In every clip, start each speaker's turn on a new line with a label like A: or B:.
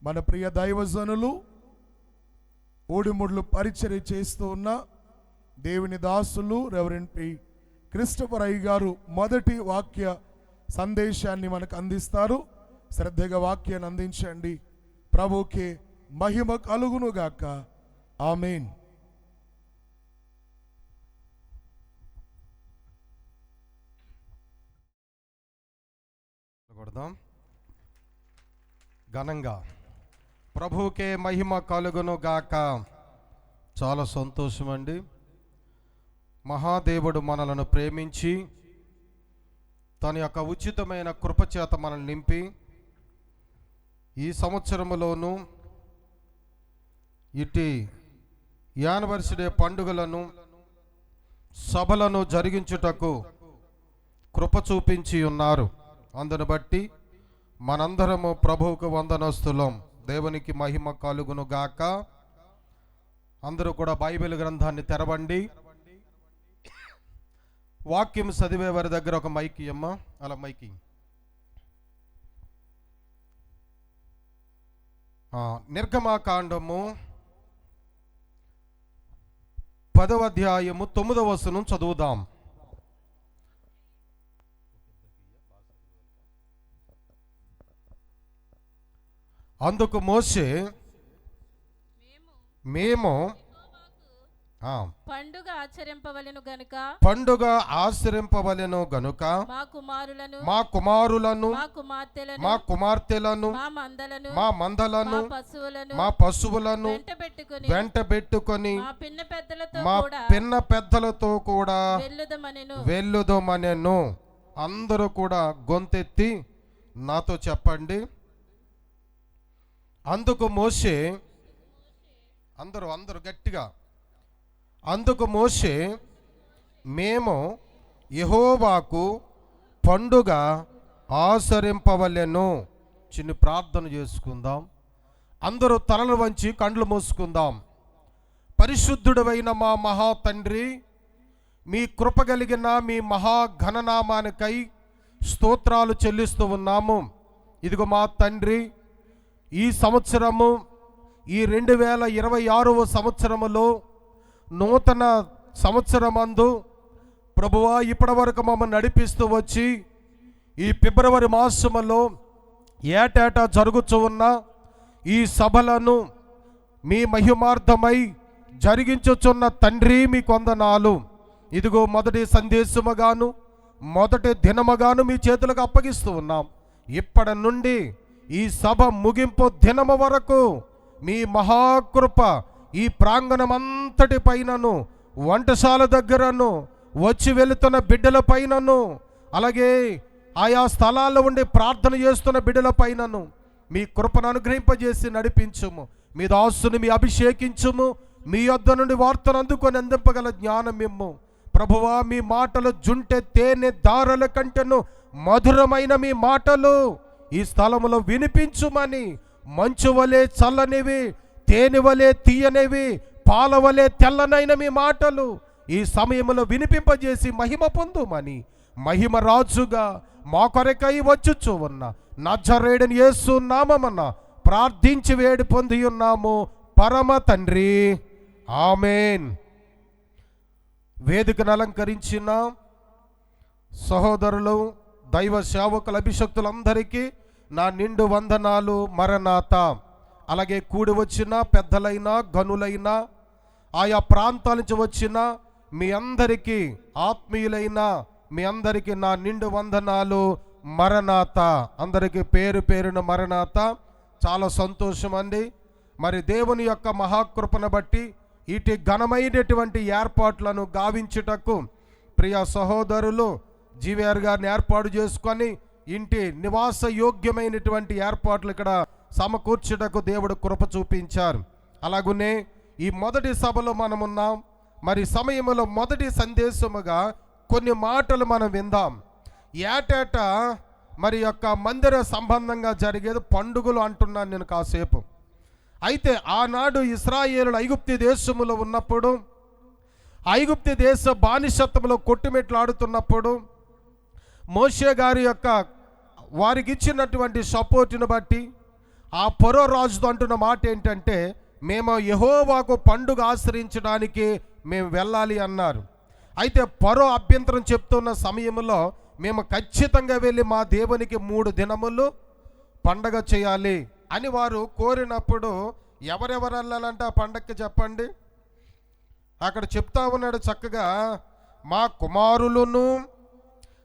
A: మన ప్రియ దైవజనులు ఓడిముడ్లు పరిచర్య చేస్తూ ఉన్న దేవుని దాసులు రెవరెండ్ పి క్రిస్టోఫర్ అయ్య గారు మొదటి వాక్య సందేశాన్ని మనకు అందిస్తారు. శ్రద్ధగా వాక్యాన్ని అందించండి. ప్రభువుకే మహిమ కలుగును గాక. ఆమేన్.
B: ఘనంగా ప్రభువుకే మహిమ కలుగును గాక. చాలా సంతోషం అండి. మహాదేవుడు మనలను ప్రేమించి తన యొక్క ఉచితమైన కృపచేత మనల్ని నింపి ఈ సంవత్సరములోను ఇటు యానివర్సరీ పండుగలను సభలను జరిగించుటకు కృప చూపించి ఉన్నారు. అందును బట్టి మనందరము ప్రభువుకు వందనస్తులం. దేవునికి మహిమ కలుగును గాక. అందరూ కూడా బైబిల్ గ్రంథాన్ని తెరవండి. వాక్యం చదివే వారి దగ్గర ఒక మైకి అమ్మ, అలా మైకి. నిర్గమాకాండము 10వ అధ్యాయము 9వ వచనం చదువుదాం. అందుకు మోషే, మేము
C: పండుగ ఆచరింపవలెను గనుక మా కుమారులను మా కుమార్తెలను మా మందలను మా పశువులను వెంటబెట్టుకొని మా పిన్న పెద్దలతో కూడా వెళ్ళుదమనెను. అందరూ కూడా గొంతెత్తి నాతో చెప్పండి. అందుకు మోషే, అందరూ గట్టిగా, అందుకు మోషే, మేము యెహోవాకు పండుగ ఆచరింపవలెను. చిన్న ప్రార్థన చేసుకుందాం. అందరూ తలలు వంచి కండ్లు మూసుకుందాం. పరిశుద్ధుడైన మా మహా తండ్రి, మీ కృప కలిగిన మీ మహాఘననామానికై స్తోత్రాలు చెల్లిస్తూ ఉన్నాము. ఇదిగో మా తండ్రి, ఈ సంవత్సరము, ఈ 2026వ సంవత్సరములో నూతన సంవత్సరమందు ప్రభువా ఇప్పటి వరకు మమ్మల్ని నడిపిస్తూ వచ్చి ఈ ఫిబ్రవరి మాసములో ఏటేటా జరుగుతూ ఉన్న ఈ సభలను మీ మహిమార్థమై జరిగించుచున్న తండ్రి మీకు వందనాలు. ఇదిగో మొదటి సందేశముగాను మొదటి దినముగాను మీ చేతులకు అప్పగిస్తూ ఉన్నాం. ఇప్పటి నుండి ఈ సభ ముగింపు దినము వరకు మీ మహాకృప ఈ ప్రాంగణమంతటి పైనను, వంటశాల దగ్గరను, వచ్చి వెళుతున్న బిడ్డల పైనను, అలాగే ఆయా స్థలాల్లో ఉండి ప్రార్థన చేస్తున్న బిడ్డల పైనను మీ కృపను అనుగ్రహింపజేసి నడిపించుము. మీ దాసుని మీ అభిషేకించుము. మీ యొద్ద నుండి వార్తను అందుకొని అందింపగల జ్ఞానం ఇమ్ము ప్రభువా. మీ మాటలు జుంటె తేనె దారల కంటెను మధురమైన మీ మాటలు ఈ స్థలములో వినిపించుమని, మంచు వలె చల్లనివి, తేనె వలె తీయనివి, పాల వలె తెల్లనైన మీ మాటలు ఈ సమయంలో వినిపింపజేసి మహిమ పొందుమని, మహిమ రాజుగా మా కొరకై వచ్చుచూ ఉన్న నజరేయుడైన యేసు నామమున ప్రార్థించి వేడి పొంది ఉన్నాము పరమ తండ్రి. ఆమేన్. వేదికను అలంకరించిన సహోదరులు, దైవ సేవకుల అభిషక్తులందరికీ నా నిండు వందనాలు. మరణాత. అలాగే కూడి వచ్చిన పెద్దలైన గనులైన ఆయా ప్రాంతాల నుంచి వచ్చిన మీ అందరికీ, ఆత్మీయులైన మీ అందరికీ నా నిండు వందనాలు. మరణాత. అందరికీ పేరు పేరున మరణాత. చాలా సంతోషం అండి. మరి దేవుని యొక్క మహాకృపను బట్టి ఇటు ఘనమైనటువంటి ఏర్పాట్లను గావించుటకు ప్రియ సహోదరులు జీవీఆర్ గారిని ఏర్పాటు చేసుకొని ఇంటి నివాస యోగ్యమైనటువంటి ఏర్పాట్లు ఇక్కడ సమకూర్చుటకు దేవుడు కృప చూపించారు. అలాగునే ఈ మొదటి సభలో మనమున్నాం. మరి సమయంలో మొదటి సందేశముగా కొన్ని మాటలు మనం విందాం. ఏటేటా మరి యొక్క మందిర సంబంధంగా జరిగేది పండుగలు అంటున్నాను నేను కాసేపు. అయితే ఆనాడు ఇశ్రాయేలులు ఐగుప్తు దేశములో ఉన్నప్పుడు, ఐగుప్తు దేశ బానిసత్వంలో కొట్టుమిట్లాడుతున్నప్పుడు మోషే గారి యొక్క వారికి ఇచ్చినటువంటి సపోర్టును బట్టి ఆ ఫరో రాజుతో అంటున్న మాట ఏంటంటే, మేము యెహోవాకు పండుగ ఆచరించడానికి మేము వెళ్ళాలి అన్నారు. అయితే ఫరో అభ్యంతరం చెప్తున్న సమయంలో మేము ఖచ్చితంగా వెళ్ళి మా దేవునికి 3 దినములు పండగ చేయాలి అని వారు కోరినప్పుడు ఎవరెవరు వెళ్ళాలంటే ఆ పండగకి చెప్పండి. అక్కడ చెప్తా ఉన్నాడు చక్కగా, మా కుమారులను,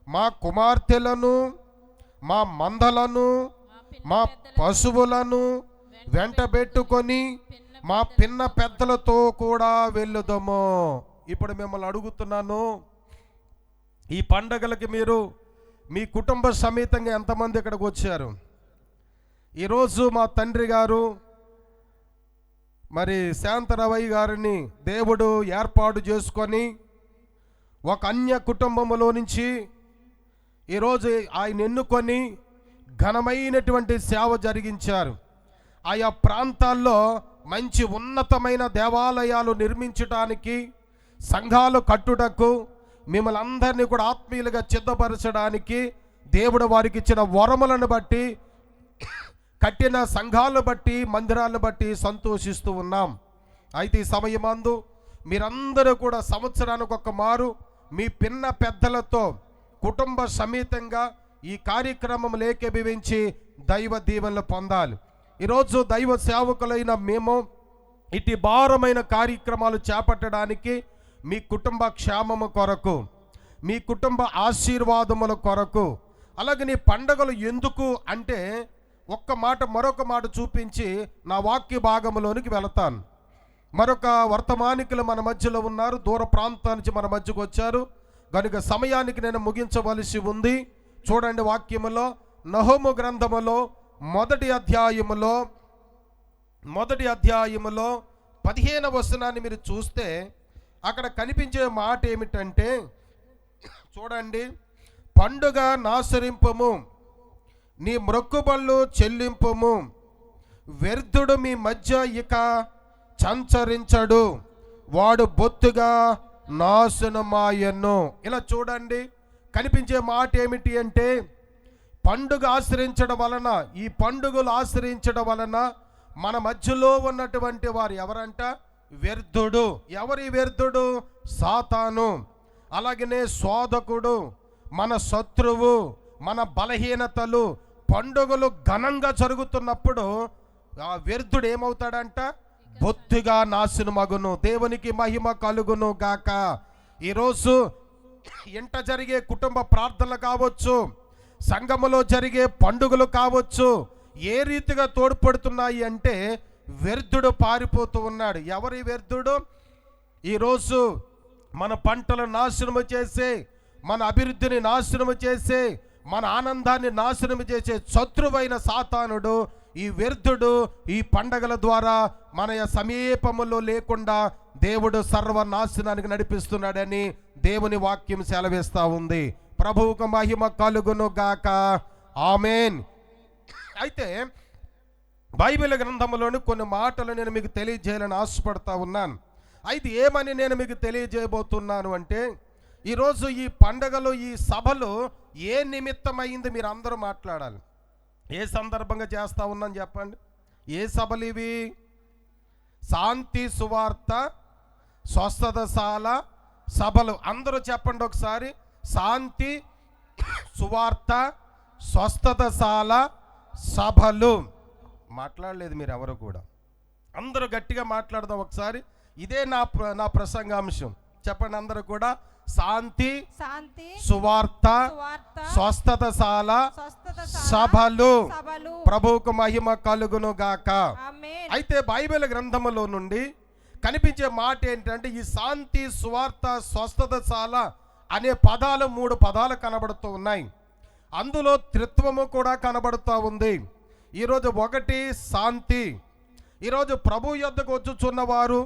C: మా కుమార్తెలను, మా మందలను, మా పశువులను వెంటబెట్టుకొని మా పిన్న పెద్దలతో కూడా వెళ్ళుదము. ఇప్పుడు మిమ్మల్ని అడుగుతున్నాను, ఈ పండగలకి మీరు మీ కుటుంబ సమేతంగా ఎంతమంది ఇక్కడికి వచ్చారు? ఈరోజు మా తండ్రి గారు మరి శాంతరవయ్య గారిని దేవుడు ఏర్పాటు చేసుకొని ఒక అన్య కుటుంబంలో నుంచి ఈరోజు ఆయన ఎన్నుకొని ఘనమైనటువంటి సేవ జరిగించారు. ఆయా ప్రాంతాల్లో మంచి ఉన్నతమైన దేవాలయాలు నిర్మించడానికి, సంఘాలు కట్టుటకు, మిమ్మల్ని అందరినీ కూడా ఆత్మీయులుగా సిద్ధపరచడానికి దేవుడు వారికి ఇచ్చిన వరములను బట్టి, కట్టిన సంఘాలను బట్టి, మందిరాలను బట్టి సంతోషిస్తూ ఉన్నాం. అయితే ఈ సమయమందు మీరందరూ కూడా సంవత్సరానికి ఒక మారు మీ పిన్న పెద్దలతో కుటుంబ సమేతంగా ఈ కార్యక్రమం ఏకీభవించి దైవ దీవెనలు పొందాలి. ఈరోజు దైవ సేవకులైన మేము ఇటు భారమైన కార్యక్రమాలు చేపట్టడానికి మీ కుటుంబ క్షేమము కొరకు, మీ కుటుంబ ఆశీర్వాదముల కొరకు, అలాగే నీ పండగలు ఎందుకు అంటే మరొక మాట చూపించి నా వాక్య భాగంలోనికి వెళతాను. మరొక వర్తమానికులు మన మధ్యలో ఉన్నారు, దూర ప్రాంతాల నుంచి మన మధ్యకు వచ్చారు కనుక సమయానికి నేను ముగించవలసి ఉంది. చూడండి, వాక్యములో నహూము గ్రంథములో మొదటి అధ్యాయములో 15వ వచనాన్ని మీరు చూస్తే అక్కడ కనిపించే మాట ఏమిటంటే, చూడండి, పండుగ నాసరింపము, నీ మ్రొక్కుబళ్ళు చెల్లింపుము, వ్యర్థుడు మీ మధ్య ఇక సంచరించడు, వాడు బొత్తుగా నాశనమాయను. ఇలా చూడండి, కనిపించే మాట ఏమిటి అంటే, పండుగ ఆశ్రయించడం వలన, ఈ పండుగలు ఆశ్రయించడం వలన మన మధ్యలో ఉన్నటువంటి వారు ఎవరంట? వ్యర్థుడు. ఎవరి వ్యర్థుడు? సాతాను. అలాగనే శోధకుడు, మన శత్రువు, మన బలహీనతలు. పండుగలు ఘనంగా జరుగుతున్నప్పుడు ఆ వ్యర్థుడు ఏమవుతాడంట? బొత్తిగా నాశనమగును. దేవునికి మహిమ కలుగును గాక. ఈరోజు ఇంట జరిగే కుటుంబ ప్రార్థనలు కావచ్చు, సంఘములో జరిగే పండుగలు కావచ్చు, ఏ రీతిగా తోడ్పడుతున్నాయి అంటే వ్యర్థుడు పారిపోతూ ఉన్నాడు. ఎవరి వ్యర్థుడు? ఈరోజు మన పంటలు నాశనము చేసే, మన అభివృద్ధిని నాశనము చేసే, మన ఆనందాన్ని నాశనము చేసే శత్రువైన సాతానుడు, ఈ వ్యర్థుడు ఈ పండగల ద్వారా మన సమీపములో లేకుండా దేవుడు సర్వనాశనానికి నడిపిస్తున్నాడని దేవుని వాక్యం సెలవిస్తూ ఉంది. ప్రభువుకు మహిమ కలుగును గాక. ఆమేన్. అయితే బైబిల్ గ్రంథంలోని కొన్ని మాటలు నేను మీకు తెలియజేయాలని ఆశపడతా ఉన్నాను. అయితే ఏమని నేను మీకు తెలియజేయబోతున్నాను అంటే, ఈరోజు ఈ పండగలు, ఈ సభలు ఏ నిమిత్తమైంది మీరు అందరూ మాట్లాడాలి. ఏ సందర్భంగా చేస్తూ ఉన్నాను చెప్పండి. ఏ సభలు ఇవి? శాంతి సువార్త స్వస్థతశాల సభలు. అందరూ చెప్పండి ఒకసారి. శాంతి సువార్త స్వస్థతశాల సభలు. మాట్లాడలేదు మీరు ఎవరు కూడా. అందరూ గట్టిగా మాట్లాడదాం ఒకసారి. ఇదే నా ప్రసంగాంశం. చెప్పండి అందరూ కూడా. శాంతి సువార్త స్వస్థతశాల సభలు. ప్రభువుకు మహిమ కలుగును గాక. అయితే బైబిల్ గ్రంథములో నుండి కనిపించే మాట ఏంటంటే, ఈ శాంతి సువార్త స్వస్థతశాల అనే పదాలు 3 పదాలు కనబడుతూ ఉన్నాయి. అందులో త్రిత్వము కూడా కనబడుతూ ఉంది. ఈరోజు ఒకటి శాంతి. ఈరోజు ప్రభు యొద్దకు వచ్చుచున్నవారు,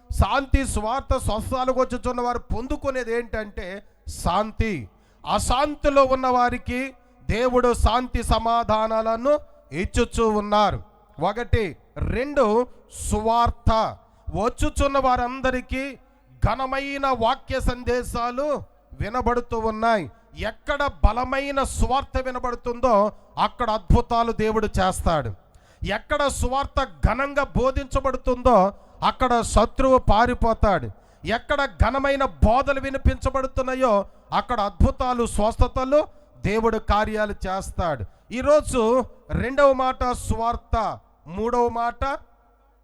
C: శాంతి సువార్త స్వస్థాలకు వచ్చుచున్నవారు పొందుకునేది ఏంటంటే శాంతి. అశాంతిలో ఉన్న వారికి దేవుడు శాంతి సమాధానాలను ఇచ్చుచూ ఉన్నారు. ఒకటి. 2 సువార్త. వచ్చుచున్న వారందరికీ ఘనమైన వాక్య సందేశాలు వినబడుతూ ఉన్నాయి. ఎక్కడ బలమైన సువార్త వినబడుతుందో అక్కడ అద్భుతాలు దేవుడు చేస్తాడు. ఎక్కడ సువార్త ఘనంగా బోధించబడుతుందో అక్కడ శత్రువు పారిపోతాడు. ఎక్కడ ఘనమైన బోధలు వినిపించబడుతున్నాయో అక్కడ అద్భుతాలు, స్వస్థతలు, దేవుడు కార్యాలు చేస్తాడు. ఈరోజు రెండవ మాట సువార్త, మూడవ మాట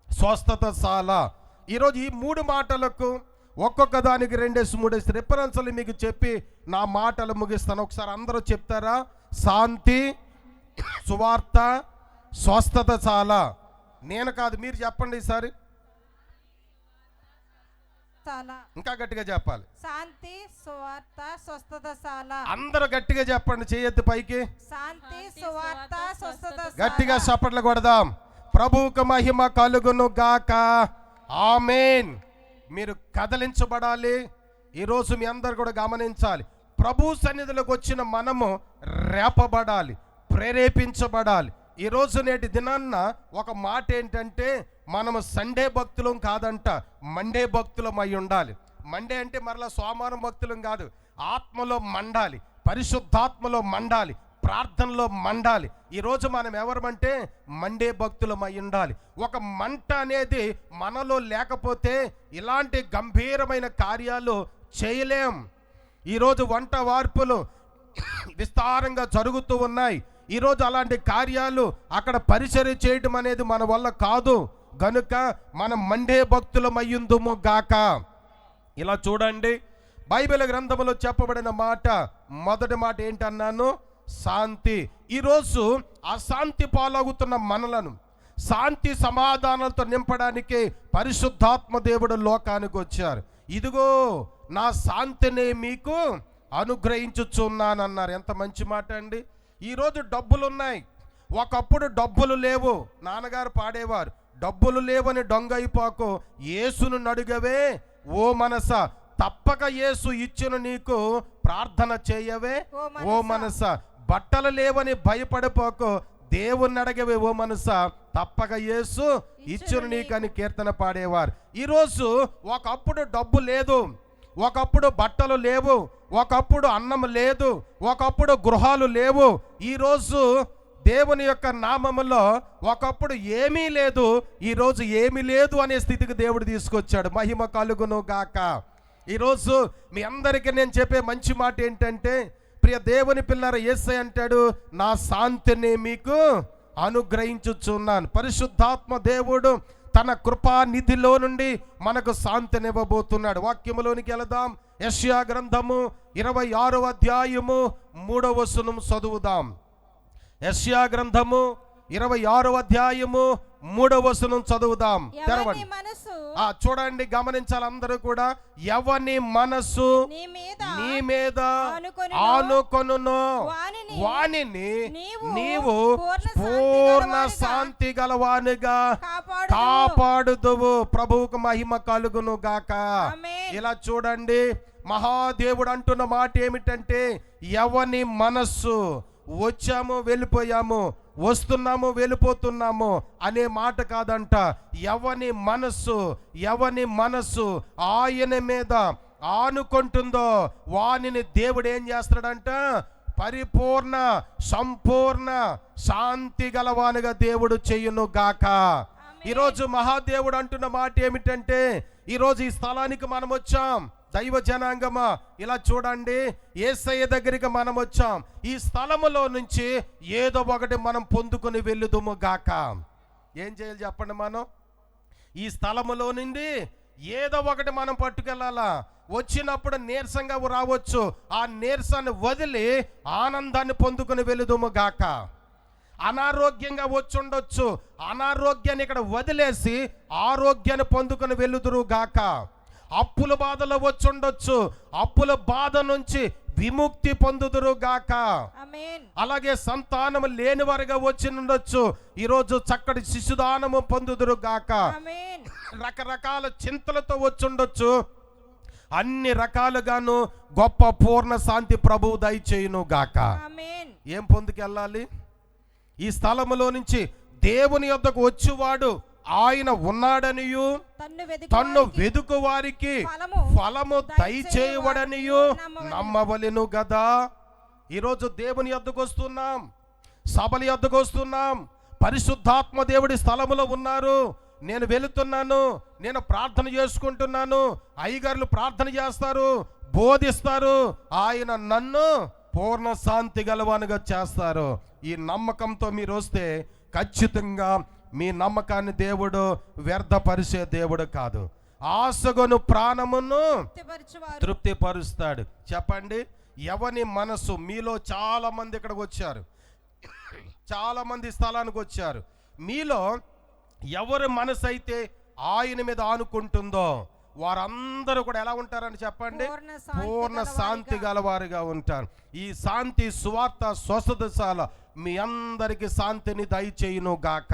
C: స్వస్థతశాల. ఈరోజు ఈ మూడు మాటలకు ఒక్కొక్క దానికి 2-3 రిఫరెన్స్లు మీకు చెప్పి నా మాటలు ముగిస్తాను. ఒకసారి అందరూ చెప్తారా? శాంతి, సువార్త, స్వస్థతశాల. నేను కాదు, మీరు చెప్పండి ఈసారి. ఇంకా గట్టిగా చెప్పాలి.
D: శాంతి, సువార్త, స్వస్థతశాల.
C: అందరూ గట్టిగా చెప్పండి, చేయెత్తి పైకి.
D: శాంతి, సువార్త, స్వస్థతశాల.
C: గట్టిగా చప్పట్లు కొడదాం. ప్రభువుకు మహిమ కలుగును గాక. ఆమేన్. మీరు కదలించబడాలి. ఈరోజు మీ అందరు కూడా గమనించాలి, ప్రభు సన్నిధిలోకి వచ్చిన మనము రేపబడాలి, ప్రేరేపించబడాలి. ఈరోజు నేటి దినాన్న ఒక మాట ఏంటంటే, మనము సండే భక్తులం కాదంట, మండే భక్తులం అయి ఉండాలి. మండే అంటే మరలా సోమవారం భక్తులం కాదు, ఆత్మలో మండాలి, పరిశుద్ధాత్మలో మండాలి, ప్రార్థనలో మండాలి. ఈరోజు మనం ఎవరమంటే మండే భక్తులం అయి ఉండాలి. ఒక మంట అనేది మనలో లేకపోతే ఇలాంటి గంభీరమైన కార్యాలు చేయలేం. ఈరోజు వంట వార్పులు విస్తారంగా జరుగుతూ ఉన్నాయి. ఈరోజు అలాంటి కార్యాలు అక్కడ పరిచర్య చేయడం అనేది మన వల్ల కాదు. గనుక మనం మండే భక్తులం అయ్యుందుము గాక. ఇలా చూడండి, బైబిల్ గ్రంథంలో చెప్పబడిన మాట, మొదటి మాట ఏంటన్నాను? శాంతి. ఈరోజు అశాంతి పాలవుతున్న మనలను శాంతి సమాధానాలతో నింపడానికి పరిశుద్ధాత్మ దేవుడు లోకానికి వచ్చారు. ఇదిగో నా శాంతిని మీకు అనుగ్రహించుచున్నానన్నారు. ఎంత మంచి మాట అండి. ఈరోజు డబ్బులు ఉన్నాయి, ఒకప్పుడు డబ్బులు లేవు. నాన్నగారు పాడేవారు, డబ్బులు లేవని దొంగైపోకు, యేసును నడుగవే ఓ మనస, తప్పక యేసు ఇచ్చును నీకు ప్రార్థన చేయవే ఓ మనస. బట్టలు లేవని భయపడిపోకు, దేవుణ్ణి అడగవే ఓ మనస, తప్పక యేసు ఇచ్చును నీకని కీర్తన పాడేవారు. ఈరోజు ఒకప్పుడు డబ్బు లేదు, ఒకప్పుడు బట్టలు లేవు, ఒకప్పుడు అన్నం లేదు, ఒకప్పుడు గృహాలు లేవు. ఈరోజు దేవుని యొక్క నామములో ఒకప్పుడు ఏమీ లేదు, ఈరోజు ఏమీ లేదు అనే స్థితికి దేవుడు తీసుకొచ్చాడు. మహిమ కలుగును గాక. ఈరోజు మీ అందరికీ నేను చెప్పే మంచి మాట ఏంటంటే, ప్రియ దేవుని పిల్లర, యేసయ్య అంటాడు, నా శాంతిని మీకు అనుగ్రహించుచున్నాను. పరిశుద్ధాత్మ దేవుడు తన కృపా నిధిలో నుండి మనకు శాంతినివ్వబోతున్నాడు. వాక్యములోనికి వెళదాం. యెషయా గ్రంథము 26వ అధ్యాయము 3వ వచనం చదువుదాం. యెషయా గ్రంథము 26వ అధ్యాయము 3వ వచనం చదువుదాం. తెరవండి. చూడండి, గమనించాలి అందరూ కూడా. ఎవని మనసు నీ మీద ఆనుకొనునో వానిని నీవు పూర్ణ శాంతి గలవానిగా కాపాడుదువు. ప్రభువుకు మహిమ కలుగును గాక. ఇలా చూడండి, మహాదేవుడు అంటున్న మాట ఏమిటంటే, ఎవని మనస్సు, వచ్చాము వెళ్ళిపోయాము, వస్తున్నాము వెళ్ళిపోతున్నాము అనే మాట కాదంట. ఎవని మనస్సు ఆయన మీద ఆనుకుంటుందో వానిని దేవుడు ఏం చేస్తాడంట? పరిపూర్ణ సంపూర్ణ శాంతి గలవానిగా దేవుడు చెయ్యును గాక. ఈరోజు మహాదేవుడు అంటున్న మాట ఏమిటంటే, ఈరోజు ఈ స్థలానికి మనం వచ్చాం, దైవ జనాంగమా. ఇలా చూడండి, యేసయ్య దగ్గరికి మనం వచ్చాం. ఈ స్థలములో నుంచి ఏదో ఒకటి మనం పొందుకొని వెళ్ళుదుము గాక. ఏం చేయాలి చెప్పండి? మనం ఈ స్థలములో నుండి ఏదో ఒకటి మనం పట్టుకెళ్ళాలా. వచ్చినప్పుడు నీరసంగా రావచ్చు, ఆ నీరసాన్ని వదిలి ఆనందాన్ని పొందుకొని వెళుదుము గాక. అనారోగ్యంగా వచ్చి ఉండొచ్చు, అనారోగ్యాన్ని ఇక్కడ వదిలేసి ఆరోగ్యాన్ని పొందుకొని వెళ్ళుదురు గాక. అప్పుల బాధలో వచ్చి ఉండొచ్చు, అప్పుల బాధ నుంచి విముక్తి పొందుదురు గాక. అలాగే సంతానము లేని వారిగా వచ్చి ఉండొచ్చు, ఈరోజు చక్కటి శిశుదానము పొందుదురు గాక. రకరకాల చింతలతో వచ్చి ఉండొచ్చు, అన్ని రకాలుగాను గొప్ప పూర్ణ శాంతి ప్రభువు దయచేయును గాక. ఏం పొందుకెళ్ళాలి? ఈ స్థలములో నుంచి దేవుని యొద్దకు వచ్చేవాడు ఆయన ఉన్నాడనియు, తన్ను వెదుకు వారికి ఫలము దయచేయవడనియు నమ్మవలెను గదా. ఈరోజు దేవుని యొద్దకు వస్తున్నాం, సభల యొద్దకు వస్తున్నాం, పరిశుద్ధాత్మ దేవుడి స్థలములో ఉన్నారు, నేను వెళుతున్నాను, నేను ప్రార్థన చేసుకుంటున్నాను, అయ్యగారులు ప్రార్థన చేస్తారు, బోధిస్తారు, ఆయన నన్ను పూర్ణ శాంతి గలవానుగా చేస్తారు. ఈ నమ్మకంతో మీరు వస్తే ఖచ్చితంగా మీ నమ్మకాన్ని దేవుడు వ్యర్థపరిచే దేవుడు కాదు. ఆశగొను ప్రాణమును తృప్తిపరుస్తాడు. చెప్పండి, ఎవని మనసు, మీలో చాలా మంది ఇక్కడికి వచ్చారు, చాలా మంది స్థలానికి వచ్చారు, మీలో ఎవరి మనసు అయితే ఆయన మీద ఆనుకుంటుందో వారందరూ కూడా ఎలా ఉంటారని చెప్పండి? పూర్ణ శాంతి గలవారుగా ఉంటారు. ఈ శాంతి సువార్త స్వస్థతశాల మీ అందరికి శాంతిని దయచేయును గాక.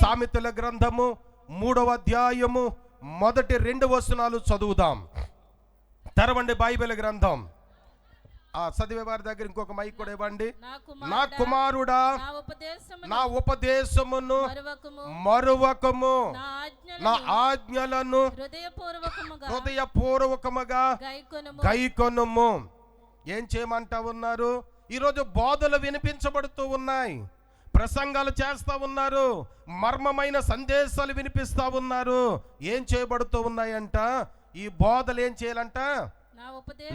C: సామెతల గ్రంథము 3వ అధ్యాయము మొదటి 2 వచనాలు చదువుదాం. తెరవండి బైబిల్ గ్రంథం. చదివే వారి దగ్గర ఇంకొక మైక్ కూడా ఇవ్వండి. నా కుమారుడా, నా ఉపదేశమును మరువకము, నా ఆజ్ఞలను హృదయపూర్వకముగా గైకొనుము. ఏం చేయమంటా ఉన్నారు? ఈరోజు బోధలు వినిపించబడుతూ ఉన్నాయి, ప్రసంగాలు చేస్తా ఉన్నారు, మర్మమైన సందేశాలు వినిపిస్తా ఉన్నారు. ఏం చేయబడుతూ ఉన్నాయంట? ఈ బోధలు ఏం చేయాలంట?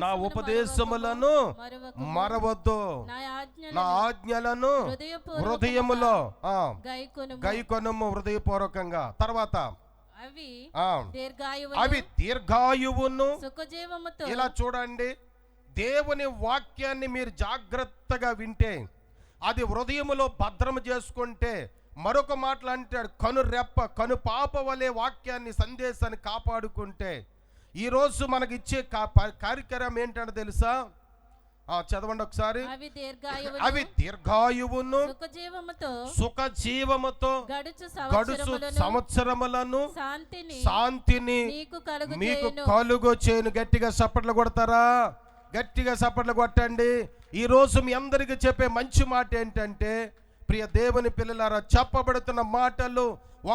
C: నా ఉపదేశములను మరవద్దు, నా ఆజ్ఞలను హృదయములో గైకొనుము, హృదయపూర్వకంగా. తర్వాత అవి దీర్ఘాయువును. ఇలా చూడండి, దేవుని వాక్యాన్ని మీరు జాగ్రత్తగా వింటే, అది హృదయములో భద్రము చేసుకుంటే, మరొక మాటలు అంటాడు, కను పాప వలె వాక్యాన్ని, సందేశాన్ని కాపాడుకుంటే, ఈరోజు మనకి ఇచ్చే కార్యక్రమం ఏంటంటే తెలుసా? చదవండి ఒకసారి. అవి దీర్ఘాయువును సుఖజీవముతో గడుచు సంవత్సరములను శాంతిని మీకు కలుగు చేయను. గట్టిగా చప్పట్లు కొడతారా? గట్టిగా చప్పట్లు కొట్టండి. ఈరోజు మీ అందరికీ చెప్పే మంచి మాట ఏంటంటే, ప్రియ దేవుని పిల్లలారా, చెప్పబడుతున్న మాటలు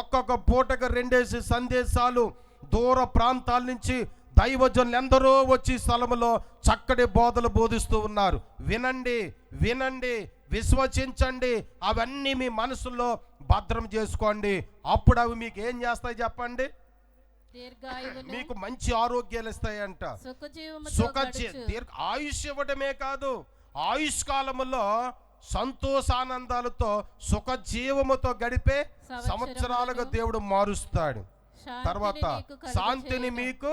C: ఒక్కొక్క పూటకు 2 సందేశాలు దూర ప్రాంతాల నుంచి దైవజనులు ఎందరో వచ్చి స్థలములో చక్కటి బోధలు బోధిస్తూ ఉన్నారు. వినండి, వినండి, విశ్వసించండి, అవన్నీ మీ మనసులో భద్రం చేసుకోండి. అప్పుడు అవి మీకు ఏం చేస్తాయి చెప్పండి? మీకు మంచి ఆరోగ్యాలు ఇస్తాయంట. ఆయుష్ ఇవ్వడమే కాదు, ఆయుష్ కాలములో సంతోషానందాలతో సుఖజీవముతో గడిపే సంవత్సరాలుగా దేవుడు మారుస్తాడు. తర్వాత శాంతిని మీకు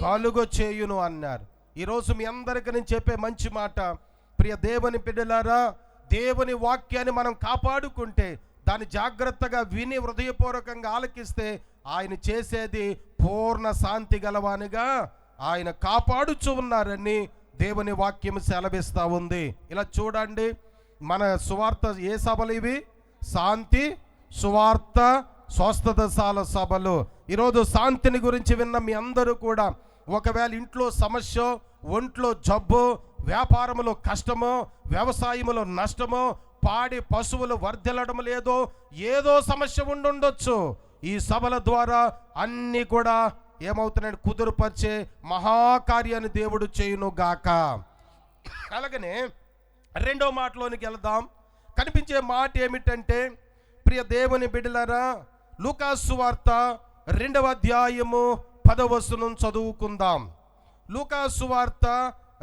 C: కలుగు చేయును అన్నారు. ఈరోజు మీ అందరికీ నేను చెప్పే మంచి మాట, ప్రియ దేవుని బిడ్డలారా, దేవుని వాక్యాన్ని మనం కాపాడుకుంటే, దాన్ని జాగ్రత్తగా విని హృదయపూర్వకంగా ఆలకిస్తే, ఆయన చేసేది పూర్ణ శాంతి గలవానిగా ఆయన కాపాడుచు ఉన్నారని దేవుని వాక్యం సెలవిస్తూ ఉంది. ఇలా చూడండి, మన సువార్త ఏ సభలు ఇవి? శాంతి సువార్త స్వస్థతశాల సభలు. ఈరోజు శాంతిని గురించి విన్న మీ అందరూ కూడా, ఒకవేళ ఇంట్లో సమస్య, ఒంట్లో జబ్బు, వ్యాపారములో కష్టమో, వ్యవసాయములో నష్టమో, పాడి పశువులు వర్ధిల్లడం లేదో, ఏదో సమస్య ఉండుండొచ్చు. ఈ సభల ద్వారా అన్నీ కూడా ఏమవుతున్నాయి? కుదురుపరిచే మహాకార్యాన్ని దేవుడు చేయును గాక. అలాగనే 2వ మాటలోనికి వెళ్దాం. కనిపించే మాట ఏమిటంటే, ప్రియ దేవుని బిడ్డలారా, లూకాసు వార్త 2వ అధ్యాయము 10వ వచనం చదువుకుందాం. లూకాసు వార్త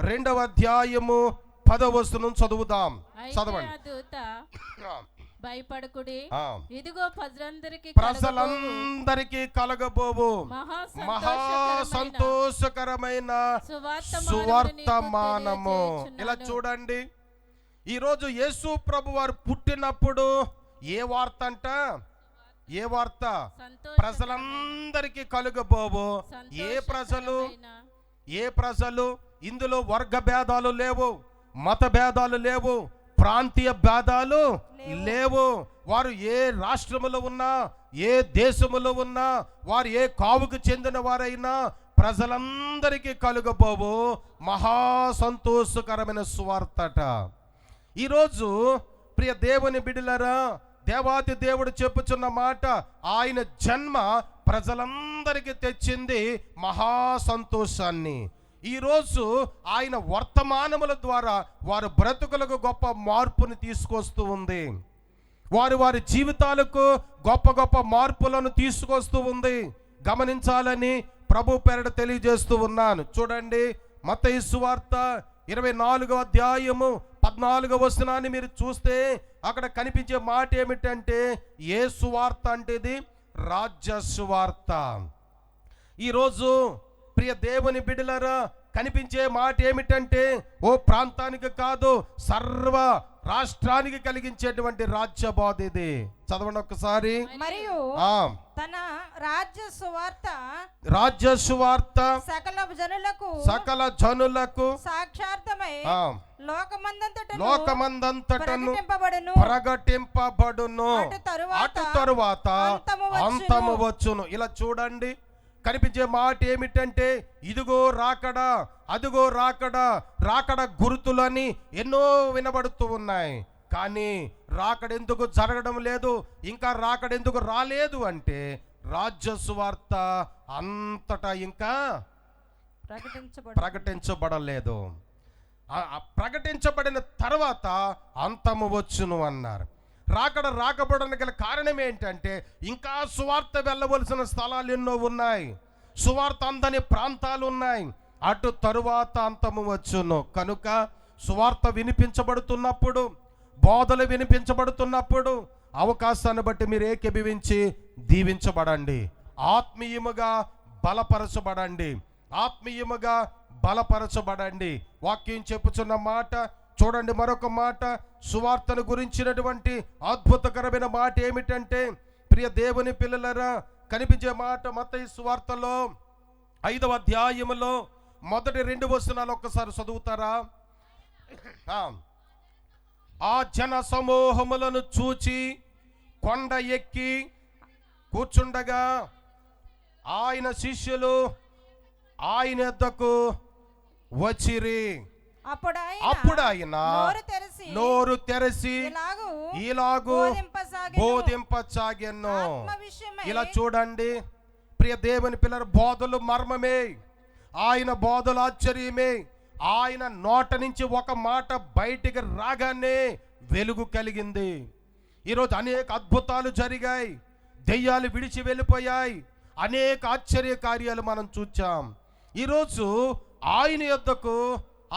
C: 2వ అధ్యాయము 10వ వచనం చదువుదాం. చదవండి.
D: భయపడకుడి, ఇదిగో
C: ప్రజలందరికీ కలగబోవు మహా సంతోషకరమైన సువర్తమానము. ఇలా చూడండి, ఈరోజు యేసు ప్రభు వారు పుట్టినప్పుడు ఏ వార్త అంట? ఏ వార్త? ప్రజలందరికీ కలుగబోవు. ఏ ప్రజలు? ఏ ప్రజలు? ఇందులో వర్గ భేదాలు లేవు, మత భేదాలు లేవు, ప్రాంతీయ భేదాలు లేవు. వారు ఏ రాష్ట్రములో ఉన్నా, ఏ దేశములో ఉన్నా, వారు ఏ కావుకు చెందిన వారైనా, ప్రజలందరికీ కలుగబోవు మహా సంతోషకరమైన సువార్తట. ఈరోజు ప్రియ దేవుని బిడ్డలారా, దేవాది దేవుడు చెప్పుచున్న మాట, ఆయన జన్మ ప్రజలందరికీ తెచ్చింది మహా సంతోషాన్ని. ఈరోజు ఆయన వర్తమానముల ద్వారా వారి బ్రతుకులకు గొప్ప మార్పుని తీసుకొస్తూ ఉంది. వారి వారి జీవితాలకు గొప్ప గొప్ప మార్పులను తీసుకొస్తూ ఉంది. గమనించాలని ప్రభు పేరిట తెలియజేస్తూ ఉన్నాను. చూడండి, మత్తయి సువార్త 24వ అధ్యాయము 14వ వచనాన్ని మీరు చూస్తే అక్కడ కనిపించే మాట ఏమిటంటే ఏ సువార్త అంటే ఇది రాజ్య సువార్త. ఈరోజు ప్రియ దేవుని బిడ్డలారా, కనిపించే మాట ఏమిటంటే ఓ ప్రాంతానికి కాదు, సర్వ రాష్ట్రానికి కలిగించేటువంటి రాజ్య బోధ ఇది. చదవండి ఒక్కసారి.
D: మరియు తన రాజ్య సువార్త సకల జనులకు
C: సాక్షార్థమై
D: లోకమందంతటను
C: ప్రకటింపబడును. అటు తరువాత అంతము వచ్చును. ఇలా చూడండి, కనిపించే మాట ఏమిటంటే ఇదిగో రాకడా, అదిగో రాకడా, రాకడ గుర్తులని ఎన్నో వినబడుతూ ఉన్నాయి. కానీ రాకడ ఎందుకు జరగడం లేదు, ఇంకా రాకడ ఎందుకు రాలేదు అంటే రాజ్య సువార్త అంతటా ఇంకా ప్రకటించబడలేదు. ప్రకటించబడిన తర్వాత అంతము వచ్చును అన్నారు. రాకడ రాకబడడానికి గల కారణం ఏంటంటే ఇంకా సువార్త వెళ్ళవలసిన స్థలాలు ఎన్నో ఉన్నాయి, సువార్త అందని ప్రాంతాలు ఉన్నాయి. అటు తరువాత అంతము వచ్చును. కనుక సువార్త వినిపించబడుతున్నప్పుడు, బోధలు వినిపించబడుతున్నప్పుడు అవకాశాన్ని బట్టి మీరు ఏకీభవించి దీవించబడండి, ఆత్మీయముగా బలపరచబడండి, ఆత్మీయముగా బలపరచబడండి. వాక్యం చెప్పుచున్న మాట చూడండి. మరొక మాట, సువార్తను గురించినటువంటి అద్భుతకరమైన మాట ఏమిటంటే ప్రియ దేవుని పిల్లలరా, కనిపించే మాట మత్తయి సువార్తలో 5వ అధ్యాయములో మొదటి 2 వచనాలు ఒక్కసారి చదువుతారా? ఆ జన సమూహములను చూచి కొండ ఎక్కి కూర్చుండగా ఆయన శిష్యులు ఆయన యొద్దకు వచ్చిరి. అప్పుడు ఆయన నోరు తెరసి ఇలాగు బోధింపసాగెను. ఇలా చూడండి ప్రియ దేవుని పిల్లల, బోధలు మర్మమే, ఆయన బోధలు ఆశ్చర్యమే. ఆయన నోట నుంచి ఒక మాట బయటికి రాగానే వెలుగు కలిగింది. ఈరోజు అనేక అద్భుతాలు జరిగాయి, దెయ్యాలు విడిచి వెళ్ళిపోయాయి, అనేక ఆశ్చర్య కార్యాలు మనం చూచాం. ఈరోజు ఆయన యొద్దకు,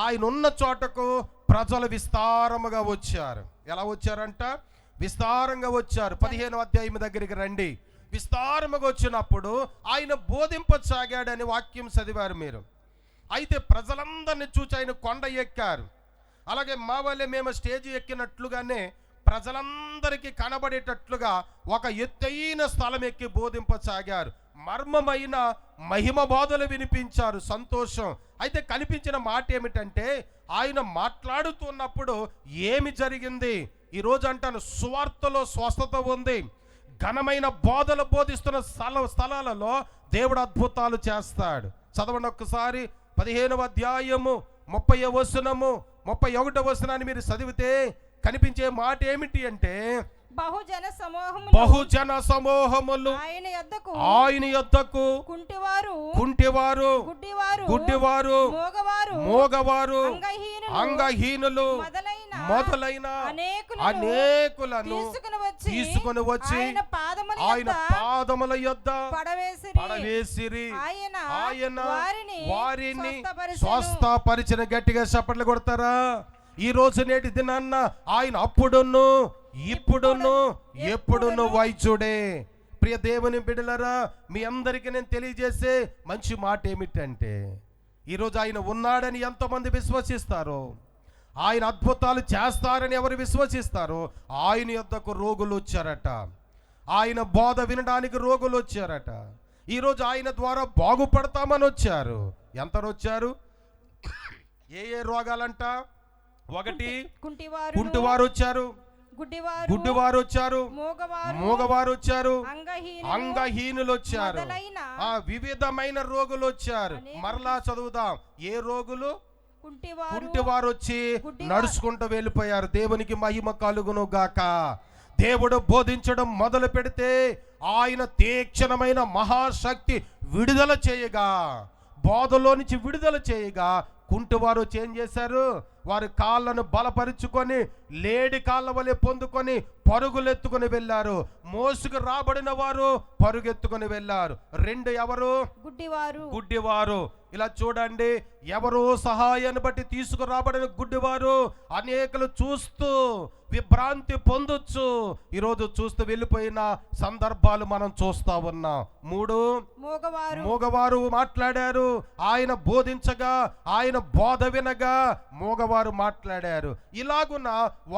C: ఆయన ఉన్న చోటకు ప్రజలు విస్తారముగా వచ్చారు. ఎలా వచ్చారంట? విస్తారంగా వచ్చారు. 15వ అధ్యాయం దగ్గరికి రండి. విస్తారముగా వచ్చినప్పుడు ఆయన బోధింపసాగాడని వాక్యం చదివారు మీరు. అయితే ప్రజలందరినీ చూచి ఆయన కొండ ఎక్కారు. అలాగే మా వల్లే మేము స్టేజ్ ఎక్కినట్లుగానే ప్రజలందరికీ కనబడేటట్లుగా ఒక ఎత్తైన స్థలం ఎక్కి బోధింపసాగారు. మర్మమైన మహిమ బోధలు వినిపించారు. సంతోషం. అయితే కనిపించిన మాట ఏమిటంటే ఆయన మాట్లాడుతున్నప్పుడు ఏమి జరిగింది? ఈరోజు అంటాను, సువార్తలో స్వస్థత ఉంది. ఘనమైన బోధలు బోధిస్తున్న స్థలాలలో దేవుడు అద్భుతాలు చేస్తాడు. చదవండి ఒక్కసారి. 15వ అధ్యాయము 30వ వచనము 31వ వచనాన్ని మీరు చదివితే కనిపించే మాట ఏమిటి అంటే
D: బహుజన
C: సమూహములు ఆయన యొద్దకు కుంటివారు, గుడ్డివారు, మోగవారు, అంగహీనులు మొదలైన అనేకులను తీసుకుని వచ్చి ఆయన పాదముల యొద్ద పడవేసిరి. ఆయన వారిని స్వస్థపరిచిన. గట్టిగా చప్పట్లు కొడతారా? ఈ రోజు నేటి దినాన్న ఆయన అప్పుడును ఇప్పుడును ఎప్పుడును వైద్యుడే. ప్రియ దేవుని బిడ్డలారా, మీ అందరికీ నేను తెలియజేసే మంచి మాట ఏమిటంటే ఈరోజు ఆయన ఉన్నాడని ఎంతమంది విశ్వసిస్తారో, ఆయన అద్భుతాలు చేస్తారని ఎవరు విశ్వసిస్తారో, ఆయన యొద్దకు రోగులు వచ్చారట. ఆయన బోధ వినడానికి రోగులు వచ్చారట. ఈరోజు ఆయన ద్వారా బాగుపడతామని వచ్చారు. ఎంతరు వచ్చారు? ఏ రోగాలంట? 1 కుంటివారు వచ్చారు, గుడ్డివారు వచ్చారు, మూగవారు వచ్చారు, అంగహీనులు వచ్చారు, వివిధమైన రోగులు వచ్చారు. మరలా చదువుదాం. ఏ రోగులు? కుంటివారు వచ్చి నడుచుకుంటూ వెళ్ళిపోయారు. దేవునికి మహిమ కలుగును గాక. దేవుడు బోధించడం మొదలు పెడితే ఆయన తీక్షణమైన మహాశక్తి విడుదల చేయగా, బోధలో నుంచి విడుదల చేయగా కుంటివారు చేంజ్ చేశారు, వారి కాళ్ళను బలపరుచుకొని లేడి కాళ్ళ వలె పొందుకొని పరుగులెత్తుకొని వెళ్ళారు. మోసుకు రాబడిన వారు పరుగెత్తుకొని వెళ్ళారు. రెండు ఎవరు? గుడ్డివారు. ఇలా చూడండి, ఎవరు సహాయాన్ని బట్టి తీసుకురాబడిన గుడ్డివారు అనేకలు చూస్తూ విభ్రాంతి పొందొచ్చు. ఈరోజు చూస్తూ వెళ్ళిపోయిన సందర్భాలు మనం చూస్తా ఉన్నాం. మూగవారు మాట్లాడారు. ఆయన బోధించగా, ఆయన బోధ వినగా మూగవారు మాట్లాడారు. ఇలాగున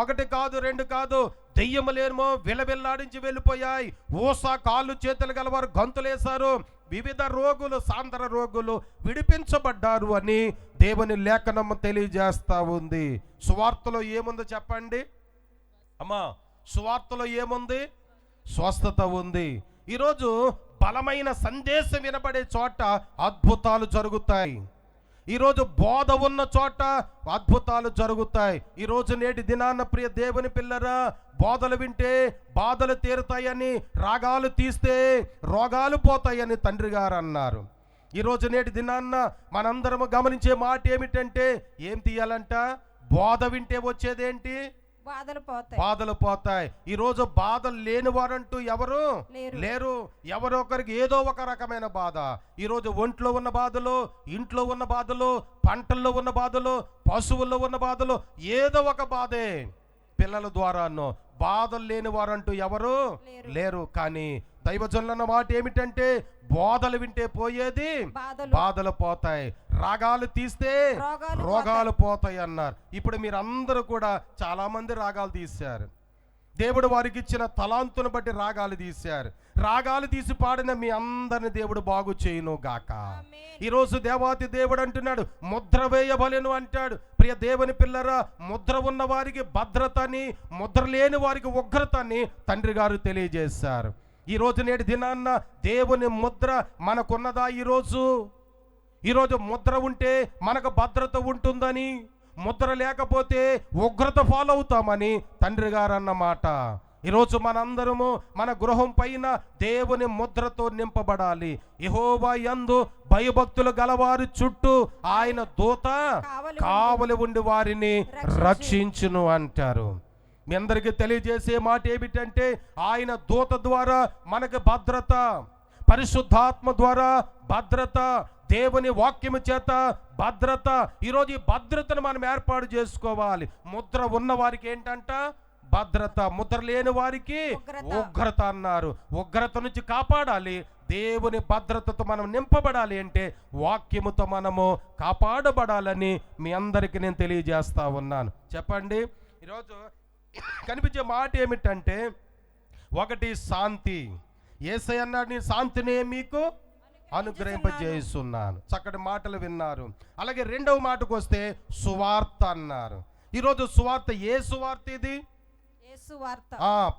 C: ఒకటి కాదు, రెండు కాదు, దెయ్యములేమో విలవిల్లాడించి వెళ్ళిపోయాయి. ఊసా కాళ్ళు చేతులు గలవారు గంతులేశారు. వివిధ రోగులు, సాంద్ర రోగులు విడిపించబడ్డారు అని దేవుని లేఖనం తెలియజేస్తా ఉంది. సువార్తలో ఏముందో చెప్పండి అమ్మా? సువార్తలో ఏముంది? స్వస్థత ఉంది. ఈరోజు బలమైన సందేశం వినబడే చోట అద్భుతాలు జరుగుతాయి. ఈరోజు బోధ ఉన్న చోట అద్భుతాలు జరుగుతాయి. ఈరోజు నేటి దినాన్న ప్రియ దేవుని పిల్లరా, బోధలు వింటే బాధలు తీరుతాయని, రాగాలు తీస్తే రోగాలు పోతాయని తండ్రి గారు అన్నారు. ఈరోజు నేటి దినాన్న మనందరము గమనించే మాట ఏమిటంటే, ఏం తీయాలంట? బోధ వింటే వచ్చేదేంటి? బాధలు పోతాయి. ఈరోజు బాధలు లేని వారంటూ ఎవరు లేరు. ఎవరో ఒకరికి ఏదో ఒక రకమైన బాధ. ఈరోజు ఒంట్లో ఉన్న బాధలు, ఇంట్లో ఉన్న బాధలు, పంటల్లో ఉన్న బాధలు, పశువుల్లో ఉన్న బాధలు, ఏదో ఒక బాధే. పిల్లల ద్వారానో బాధలు లేని వారంటూ ఎవరు లేరు. కానీ దైవజనులన్న మాట ఏమిటంటే, బోధలు వింటే పోయేది బాధలు పోతాయి, రాగాలు తీస్తే రోగాలు పోతాయి అన్నారు. ఇప్పుడు మీరు అందరూ కూడా చాలా మంది రాగాలు తీశారు. దేవుడు వారికి ఇచ్చిన తలాంతును బట్టి రాగాలు తీశారు. రాగాలు తీసి పాడిన మీ అందరిని దేవుడు బాగు చేయును గాక. ఈరోజు దేవాతి దేవుడు అంటున్నాడు, ముద్ర వేయబలెను అంటాడు. ప్రియ దేవుని పిల్లరా, ముద్ర ఉన్న వారికి భద్రతని, ముద్ర లేని వారికి ఉగ్రతని తండ్రి గారు తెలియజేశారు. ఈరోజు నేటి దినాన్న దేవుని ముద్ర మనకున్నదా? ఈరోజు ముద్ర ఉంటే మనకు భద్రత ఉంటుందని, ముద్ర లేకపోతే ఉగ్రత ఫాలో అవుతామని తండ్రి గారు అన్నమాట. ఈరోజు మనందరము మన గృహం పైన దేవుని ముద్రతో నింపబడాలి. యెహోవా యందు భయభక్తులు గలవారి చుట్టూ ఆయన దూత కావలి ఉండి వారిని రక్షించును అంటారు. మీ అందరికీ తెలియజేసే మాట ఏమిటంటే, ఆయన దూత ద్వారా మనకు భద్రత, పరిశుద్ధాత్మ ద్వారా భద్రత, దేవుని వాక్యము చేత భద్రత. ఈరోజు ఈ భద్రతను మనం ఏర్పాటు చేసుకోవాలి. ముద్ర ఉన్న వారికి ఏంటంట? భద్రత. ముద్ర లేని వారికి ఉగ్రత అన్నారు. ఉగ్రత నుంచి కాపాడాలి. దేవుని భద్రతతో మనం నింపబడాలి అంటే వాక్యముతో మనము కాపాడబడాలని మీ అందరికీ నేను తెలియజేస్తా ఉన్నాను. చెప్పండి, ఈరోజు కనిపించే మాట ఏమిటంటే, ఒకటి శాంతి. యేసయ్య అన్నాడు, నీ శాంతిని మీకు అనుగ్రహింపజేస్తున్నాను. చక్కటి మాటలు విన్నారు. అలాగే రెండవ మాటకు వస్తే సువార్త అన్నారు. ఈరోజు సువార్త. ఏ సువార్త ఇది?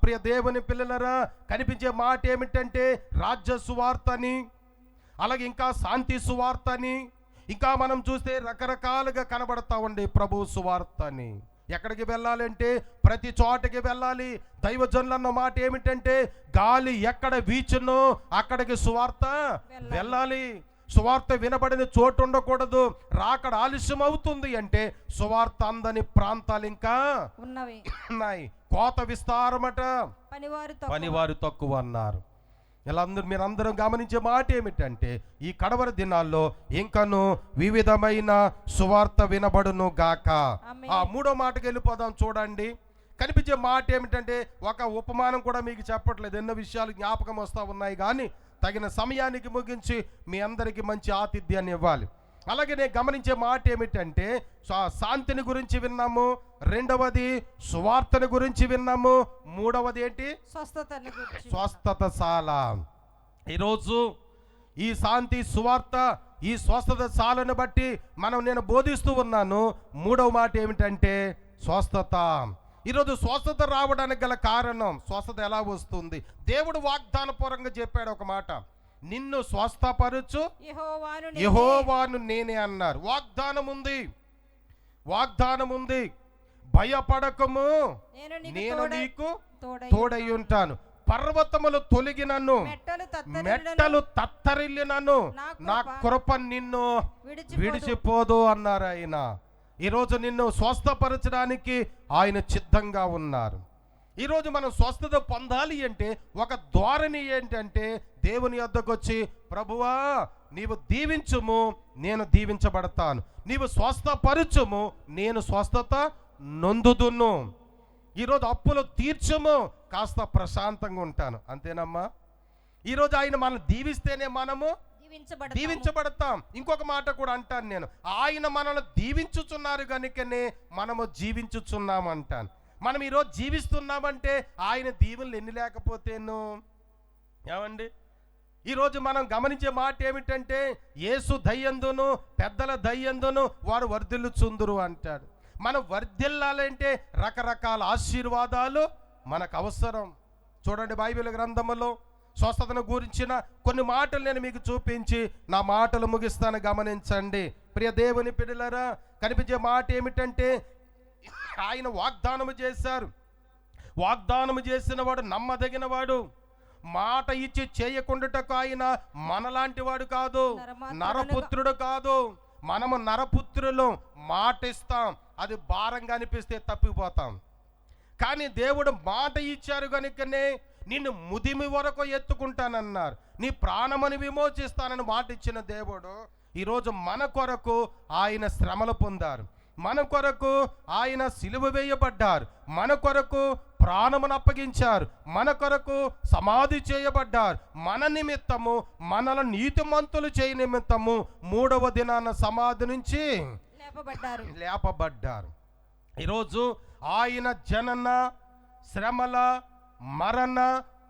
C: ప్రియ దేవుని పిల్లలరా, కనిపించే మాట ఏమిటంటే రాజ్య సువార్త అని, అలాగే ఇంకా శాంతి సువార్త అని, ఇంకా మనం చూస్తే రకరకాలుగా కనబడతా ఉండే ప్రభు సువార్త అని. ఎక్కడికి వెళ్ళాలంటే ప్రతి చోటకి వెళ్ళాలి. దైవజనులు అన్న మాట ఏమిటంటే, గాలి ఎక్కడ వీచునో అక్కడికి సువార్త వెళ్ళాలి. సువార్త వినబడిన చోటు ఉండకూడదు. రాకడ ఆలస్యం అవుతుంది అంటే సువార్త అందని ప్రాంతాలు ఇంకా ఉన్నాయి. కోత విస్తారమట, పనివారు తక్కువ అన్నారు. ఇలా మీరందరూ గమనించే మాట ఏమిటంటే, ఈ కడవరి దినాల్లో ఇంకను వివిధమైన సువార్త వినబడును గాక. ఆ మూడో మాటకి వెళ్ళిపోదాం. చూడండి, కనిపించే మాట ఏమిటంటే, ఒక ఉపమానం కూడా మీకు చెప్పట్లేదు, ఎన్నో విషయాలు జ్ఞాపకం వస్తూ ఉన్నాయి, కానీ తగిన సమయానికి ముగించి మీ అందరికీ మంచి ఆతిథ్యాన్ని ఇవ్వాలి. అలాగే నేను గమనించే మాట ఏమిటంటే, శాంతిని గురించి విన్నాము, రెండవది సువార్తని గురించి విన్నాము, మూడవది ఏంటి? స్వస్థతశాల. ఈరోజు ఈ శాంతి, సువార్త, ఈ స్వస్థతశాలను బట్టి నేను బోధిస్తూ ఉన్నాను. మూడవ మాట ఏమిటంటే స్వస్థత. ఈరోజు స్వస్థత రావడానికి గల కారణం, స్వస్థత ఎలా వస్తుంది? దేవుడు వాగ్దానపూర్వకంగా చెప్పాడు ఒక మాట, నిన్ను స్వస్థపరచు యెహోవాను నేనే అన్నారు. వాగ్దానం ఉంది. భయపడకము, నేను నీకు తోడై ఉంటాను. పర్వతములు తొలగినను, మెట్టలు తత్తరిల్లినను, నా కృప నిన్ను విడిచిపోదు అన్నారు ఆయన. ఈరోజు నిన్ను స్వస్థపరచడానికి ఆయన సిద్ధంగా ఉన్నారు. ఈరోజు మనం స్వస్థత పొందాలి అంటే ఒక ధోరణి ఏంటంటే దేవుని యొద్దకు వచ్చి, ప్రభువా నీవు దీవించుము, నేను దీవించబడతాను. నీవు స్వస్థపరచుము, నేను స్వస్థత నొందుదును. ఈరోజు అప్పులు తీర్చుము, కాస్త ప్రశాంతంగా ఉంటాను. అంతేనమ్మా? ఈరోజు ఆయన మనం దీవిస్తేనే మనము దీవించబడతాం. ఇంకొక మాట కూడా అంటాను నేను, ఆయన మనల్ని దీవించుచున్నారు కనుకనే మనము జీవించుచున్నాం అంటాను. మనం ఈరోజు జీవిస్తున్నామంటే ఆయన దీవెనలు ఎన్ని లేకపోతేను. ఏమండి, ఈరోజు మనం గమనించే మాట ఏమిటంటే, యేసు దయ్యందును పెద్దల దయ్యందును వారు వర్ధిల్లుచుందురు అంటాడు. మనం వర్ధిల్లాలంటే రకరకాల ఆశీర్వాదాలు మనకు అవసరం. చూడండి, బైబిల్ గ్రంథములో స్వస్థతను గురించిన కొన్ని మాటలు నేను మీకు చూపించి నా మాటలు ముగిస్తాను, గమనించండి. ప్రియ దేవుని పిల్లలారా, కనిపించే మాట ఏమిటంటే, ఆయన వాగ్దానము చేశారు. వాగ్దానము చేసిన వాడు నమ్మదగిన వాడు, మాట ఇచ్చి చేయకుండాటకు ఆయన మనలాంటి వాడు కాదు, నరపుత్రుడు కాదు. మనము నరపుత్రులు, మాట ఇస్తాం, అది భారంగా అనిపిస్తే తప్పిపోతాం. కానీ దేవుడు మాట ఇచ్చారు కనుకనే నిన్ను ముదిమి వరకు ఎత్తుకుంటానన్నారు, నీ ప్రాణముని విమోచిస్తానని మాట ఇచ్చిన దేవుడు ఈరోజు మన కొరకు ఆయన శ్రమలు పొందారు, మన కొరకు ఆయన సిలువ వేయబడ్డారు, మన కొరకు ప్రాణమును అప్పగించారు, మన కొరకు సమాధి చేయబడ్డారు. మన నిమిత్తము, మనల నీతిమంతులు చేయ నిమిత్తము 3వ దినాన సమాధి నుంచి లేపబడ్డారు. ఈరోజు ఆయన జనన, శ్రమల, మరణ,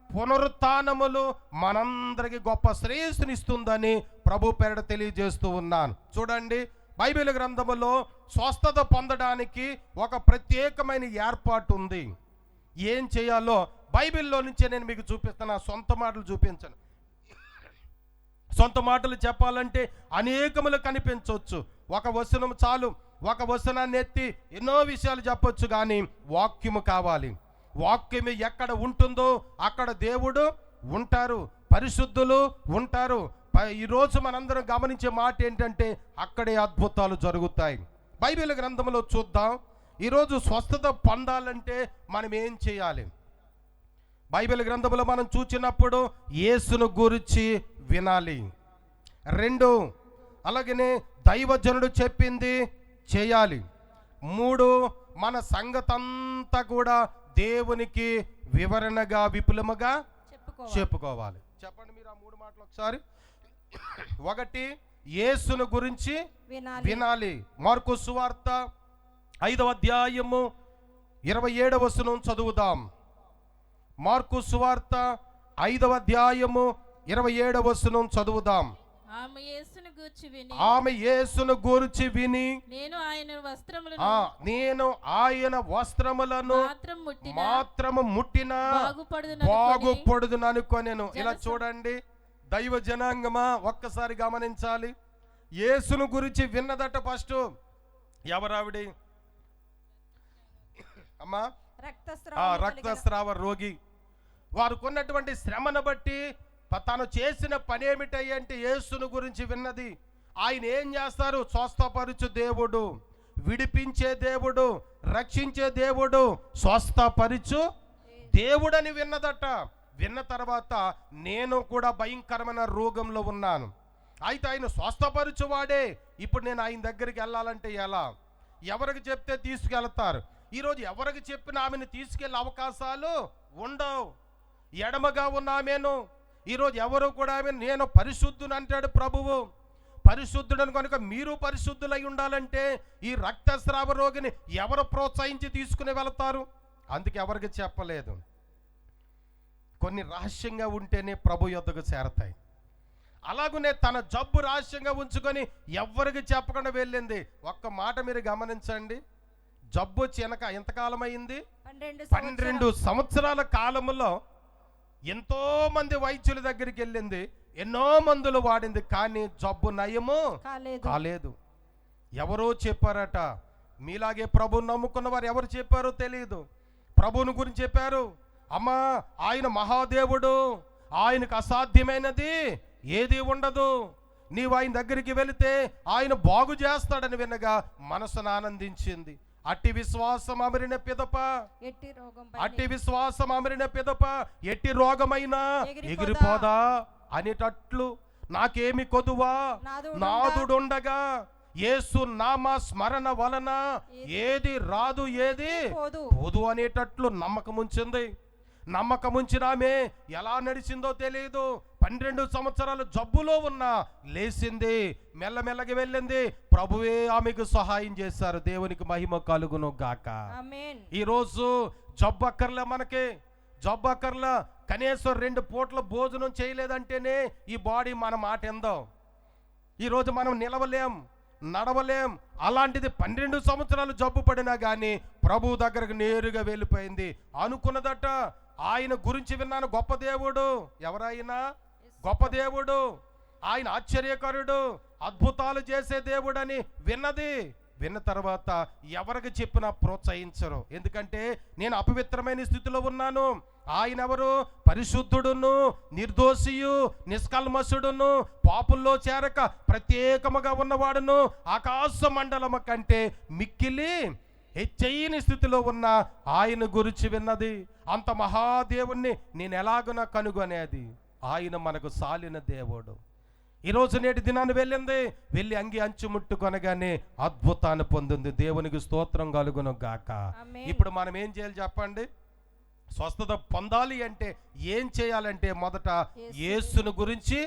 C: పునరుత్థానములు మనందరికి గొప్ప శ్రేయస్సునిస్తుందని ప్రభు పేరిట తెలియజేస్తూ ఉన్నాను. చూడండి, బైబిల్ గ్రంథములో స్వస్థత పొందడానికి ఒక ప్రత్యేకమైన ఏర్పాటు ఉంది. ఏం చేయాలో బైబిల్లో నుంచే నేను మీకు చూపిస్తాను. సొంత మాటలు చూపించను. సొంత మాటలు చెప్పాలంటే అనేకములు కనిపించవచ్చు. ఒక వచనం చాలు. ఒక వచనాన్ని ఎత్తి ఎన్నో విషయాలు చెప్పొచ్చు, కానీ వాక్యము కావాలి. వాక్యము ఎక్కడ ఉంటుందో అక్కడ దేవుడు ఉంటారు, పరిశుద్ధులు ఉంటారు. ఈరోజు మనందరం గమనించే మాట ఏంటంటే అక్కడే అద్భుతాలు జరుగుతాయి. బైబిల్ గ్రంథంలో చూద్దాం. ఈరోజు స్వస్థత పొందాలంటే మనం ఏం చేయాలి? బైబిల్ గ్రంథంలో మనం చూచినప్పుడు యేసును గురించి వినాలి. 2, అలాగనే దైవజనుడు చెప్పింది చేయాలి. 3, మన సంగతంతా కూడా దేవునికి వివరణగా విపులముగా చెప్పుకోవాలి. చెప్పండి మీరు ఆ 3 మాటలు ఒకసారి. 1, యేసును గురించి వినాలి. మార్కు సువార్త 5వ అధ్యాయము 27వ వచనం చదువుదాం. మార్కు సువార్త 5వ అధ్యాయము 27వ వచనం చదువుదాం.
E: ఆమె
C: యేసును గూర్చి విని
E: నేను ఆయన వస్త్రములను
C: మాత్రము ముట్టిన బాగుపడుదును అనుకొనెను. ఇలా చూడండి, దైవ జనాంగమా, ఒక్కసారి గమనించాలి. యేసును గురించి విన్నదట ఫస్ట్. ఎవరావిడి? అమ్మా, రక్తస్రావ రోగి. వారు కొన్నటువంటి శ్రమను బట్టి తను చేసిన పని ఏమిటంటే యేసును గురించి విన్నది. ఆయన ఏం చేస్తారు? స్వస్థపరచు దేవుడు, విడిపించే దేవుడు, రక్షించే దేవుడు, స్వస్థపరచు దేవుడని విన్నదట. విన్న తర్వాత నేను కూడా భయంకరమైన రోగంలో ఉన్నాను, అయితే ఆయన స్వస్థపరచువాడే. ఇప్పుడు నేను ఆయన దగ్గరికి వెళ్ళాలంటే ఎలా? ఎవరికి చెప్తే తీసుకెళ్తారు? ఈరోజు ఎవరికి చెప్పిన ఆమెను తీసుకెళ్ళే అవకాశాలు ఉండవు. ఎడమగా ఉన్న ఆమెను ఈరోజు ఎవరు కూడా ఆమె నేను పరిశుద్ధుని అంటాడు ప్రభువు. పరిశుద్ధుడని కనుక మీరు పరిశుద్ధులై ఉండాలంటే ఈ రక్తస్రావ రోగిని ఎవరు ప్రోత్సహించి తీసుకుని వెళతారు? అందుకే ఎవరికి చెప్పలేదు. కొన్ని రహస్యంగా ఉంటేనే ప్రభు యొద్దకు చేరతాయి. అలాగనే తన జబ్బు రహస్యంగా ఉంచుకొని ఎవరికి చెప్పకుండా వెళ్ళింది. ఒక్క మాట మీరు గమనించండి, జబ్బు వచ్చి ఎంతకాలం అయింది? 12 సంవత్సరాల కాలంలో ఎంతో మంది వైద్యుల దగ్గరికి వెళ్ళింది, ఎన్నో మందులు వాడింది, కానీ జబ్బు నయము కాలేదు. ఎవరో చెప్పారట. మీలాగే ప్రభువుని నమ్ముకున్న వారు ఎవరు చెప్పారో తెలియదు. ప్రభువుని గురించి చెప్పారు, అమ్మా ఆయన మహాదేవుడు, ఆయనకు అసాధ్యమైనది ఏది ఉండదు, నీవు ఆయన దగ్గరికి వెళితే ఆయన బాగు చేస్తాడని వినగా మనసును ఆనందించింది. అట్టి విశ్వాసం అమరిన పిదప అట్టి విశ్వాసం అమరిన పిదప ఎట్టి రోగమైనా ఎగిరిపోదా అనేటట్లు నాకేమి కొదువా నాదుడుండగా యేసు నామ స్మరణ వలన ఏది రాదు ఏది పోదు అనేటట్లు నమ్మకముంచింది. నమ్మకముంచినామే ఎలా నడిచిందో తెలియదు. 12 సంవత్సరాలు జబ్బులో ఉన్నా లేచింది, మెల్లమెల్లగా వెళ్ళింది. ప్రభువే ఆమెకు సహాయం చేశారు. దేవునికి మహిమ కలుగును గాక. ఈరోజు జబ్బు అక్కర్లే, మనకి జబ్బు అక్కర్లా. కనీసం 2 పూట్ల భోజనం చేయలేదంటేనే ఈ బాడీ మన మాట ఎందో. ఈరోజు మనం నిలవలేం, నడవలేం. అలాంటిది 12 సంవత్సరాలు జబ్బు పడినా కానీ ప్రభు దగ్గరకు నేరుగా వెళ్ళిపోయింది. అనుకున్నదట ఆయన గురించి విన్నాను, గొప్ప దేవుడు. ఎవరైనా గొప్ప దేవుడు, ఆయన ఆశ్చర్యకరుడు, అద్భుతాలు చేసే దేవుడని విన్న తర్వాత ఎవరికి చెప్పినా ప్రోత్సహించరు. ఎందుకంటే నేను అపవిత్రమైన స్థితిలో ఉన్నాను. ఆయన ఎవరు? పరిశుద్ధుడును, నిర్దోషియు, నిష్కల్మషుడును, పాపుల్లో చేరక ప్రత్యేకముగా ఉన్నవాడును, ఆకాశ మండలము కంటే మిక్కిలి హెచ్చయిన స్థితిలో ఉన్న ఆయన గురించి విన్నది. అంత మహాదేవుణ్ణి నేను ఎలాగున కనుగొనేది? ఆయన మనకు సాలిన దేవుడు. ఈరోజు నేటి దినాన్ని వెళ్ళి అంగి అంచు ముట్టుకొనగానే అద్భుతాన్ని పొందింది. దేవునికి స్తోత్రం కలుగును గాక. ఇప్పుడు మనం ఏం చేయాలి చెప్పండి? స్వస్థత పొందాలి అంటే ఏం చేయాలంటే మొదట యేసును గురించి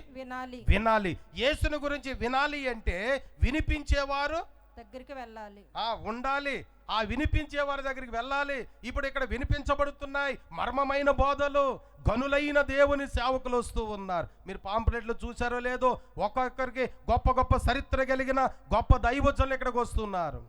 C: వినాలి. యేసును గురించి వినాలి అంటే వినిపించేవారు
D: దగ్గరికి వెళ్ళాలి,
C: ఉండాలి. ఆ వినిపించే వారి దగ్గరికి వెళ్ళాలి. ఇప్పుడు ఇక్కడ వినిపించబడుతున్నాయి మర్మమైన బోధలు. గనులైన దేవుని సేవకులు వస్తూ ఉన్నారు. మీరు పాంప్లెట్లు చూసారో లేదో, ఒక్కొక్కరికి గొప్ప గొప్ప చరిత్ర కలిగిన గొప్ప దైవజనులు ఇక్కడికి వస్తున్నారు.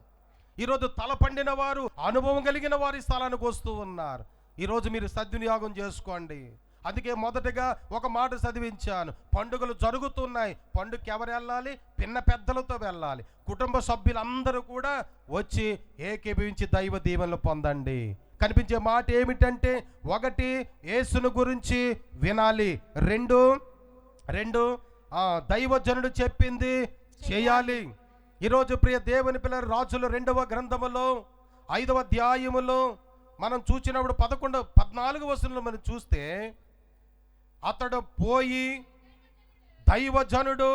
C: ఈరోజు తల పండిన వారు, అనుభవం కలిగిన వారి స్థలానికి వస్తూ ఉన్నారు. ఈరోజు మీరు సద్వినియోగం చేసుకోండి. అందుకే మొదటగా ఒక మాట చదివించాను. పండుగలు జరుగుతున్నాయి. పండుగకి ఎవరు వెళ్ళాలి? పిన్న పెద్దలతో వెళ్ళాలి. కుటుంబ సభ్యులందరూ కూడా వచ్చి ఏకీభవించి దైవ దీవెనలు పొందండి. కనిపించే మాట ఏమిటంటే, 1 యేసును గురించి వినాలి, 2 దైవజనుడు చెప్పింది చేయాలి. ఈరోజు ప్రియ దేవుని పిల్లల రాజుల 2వ గ్రంథములో 5వ అధ్యాయములో మనం చూసినప్పుడు 14 వచనంలో మనం చూస్తే, అతడు పోయి దైవజనుడు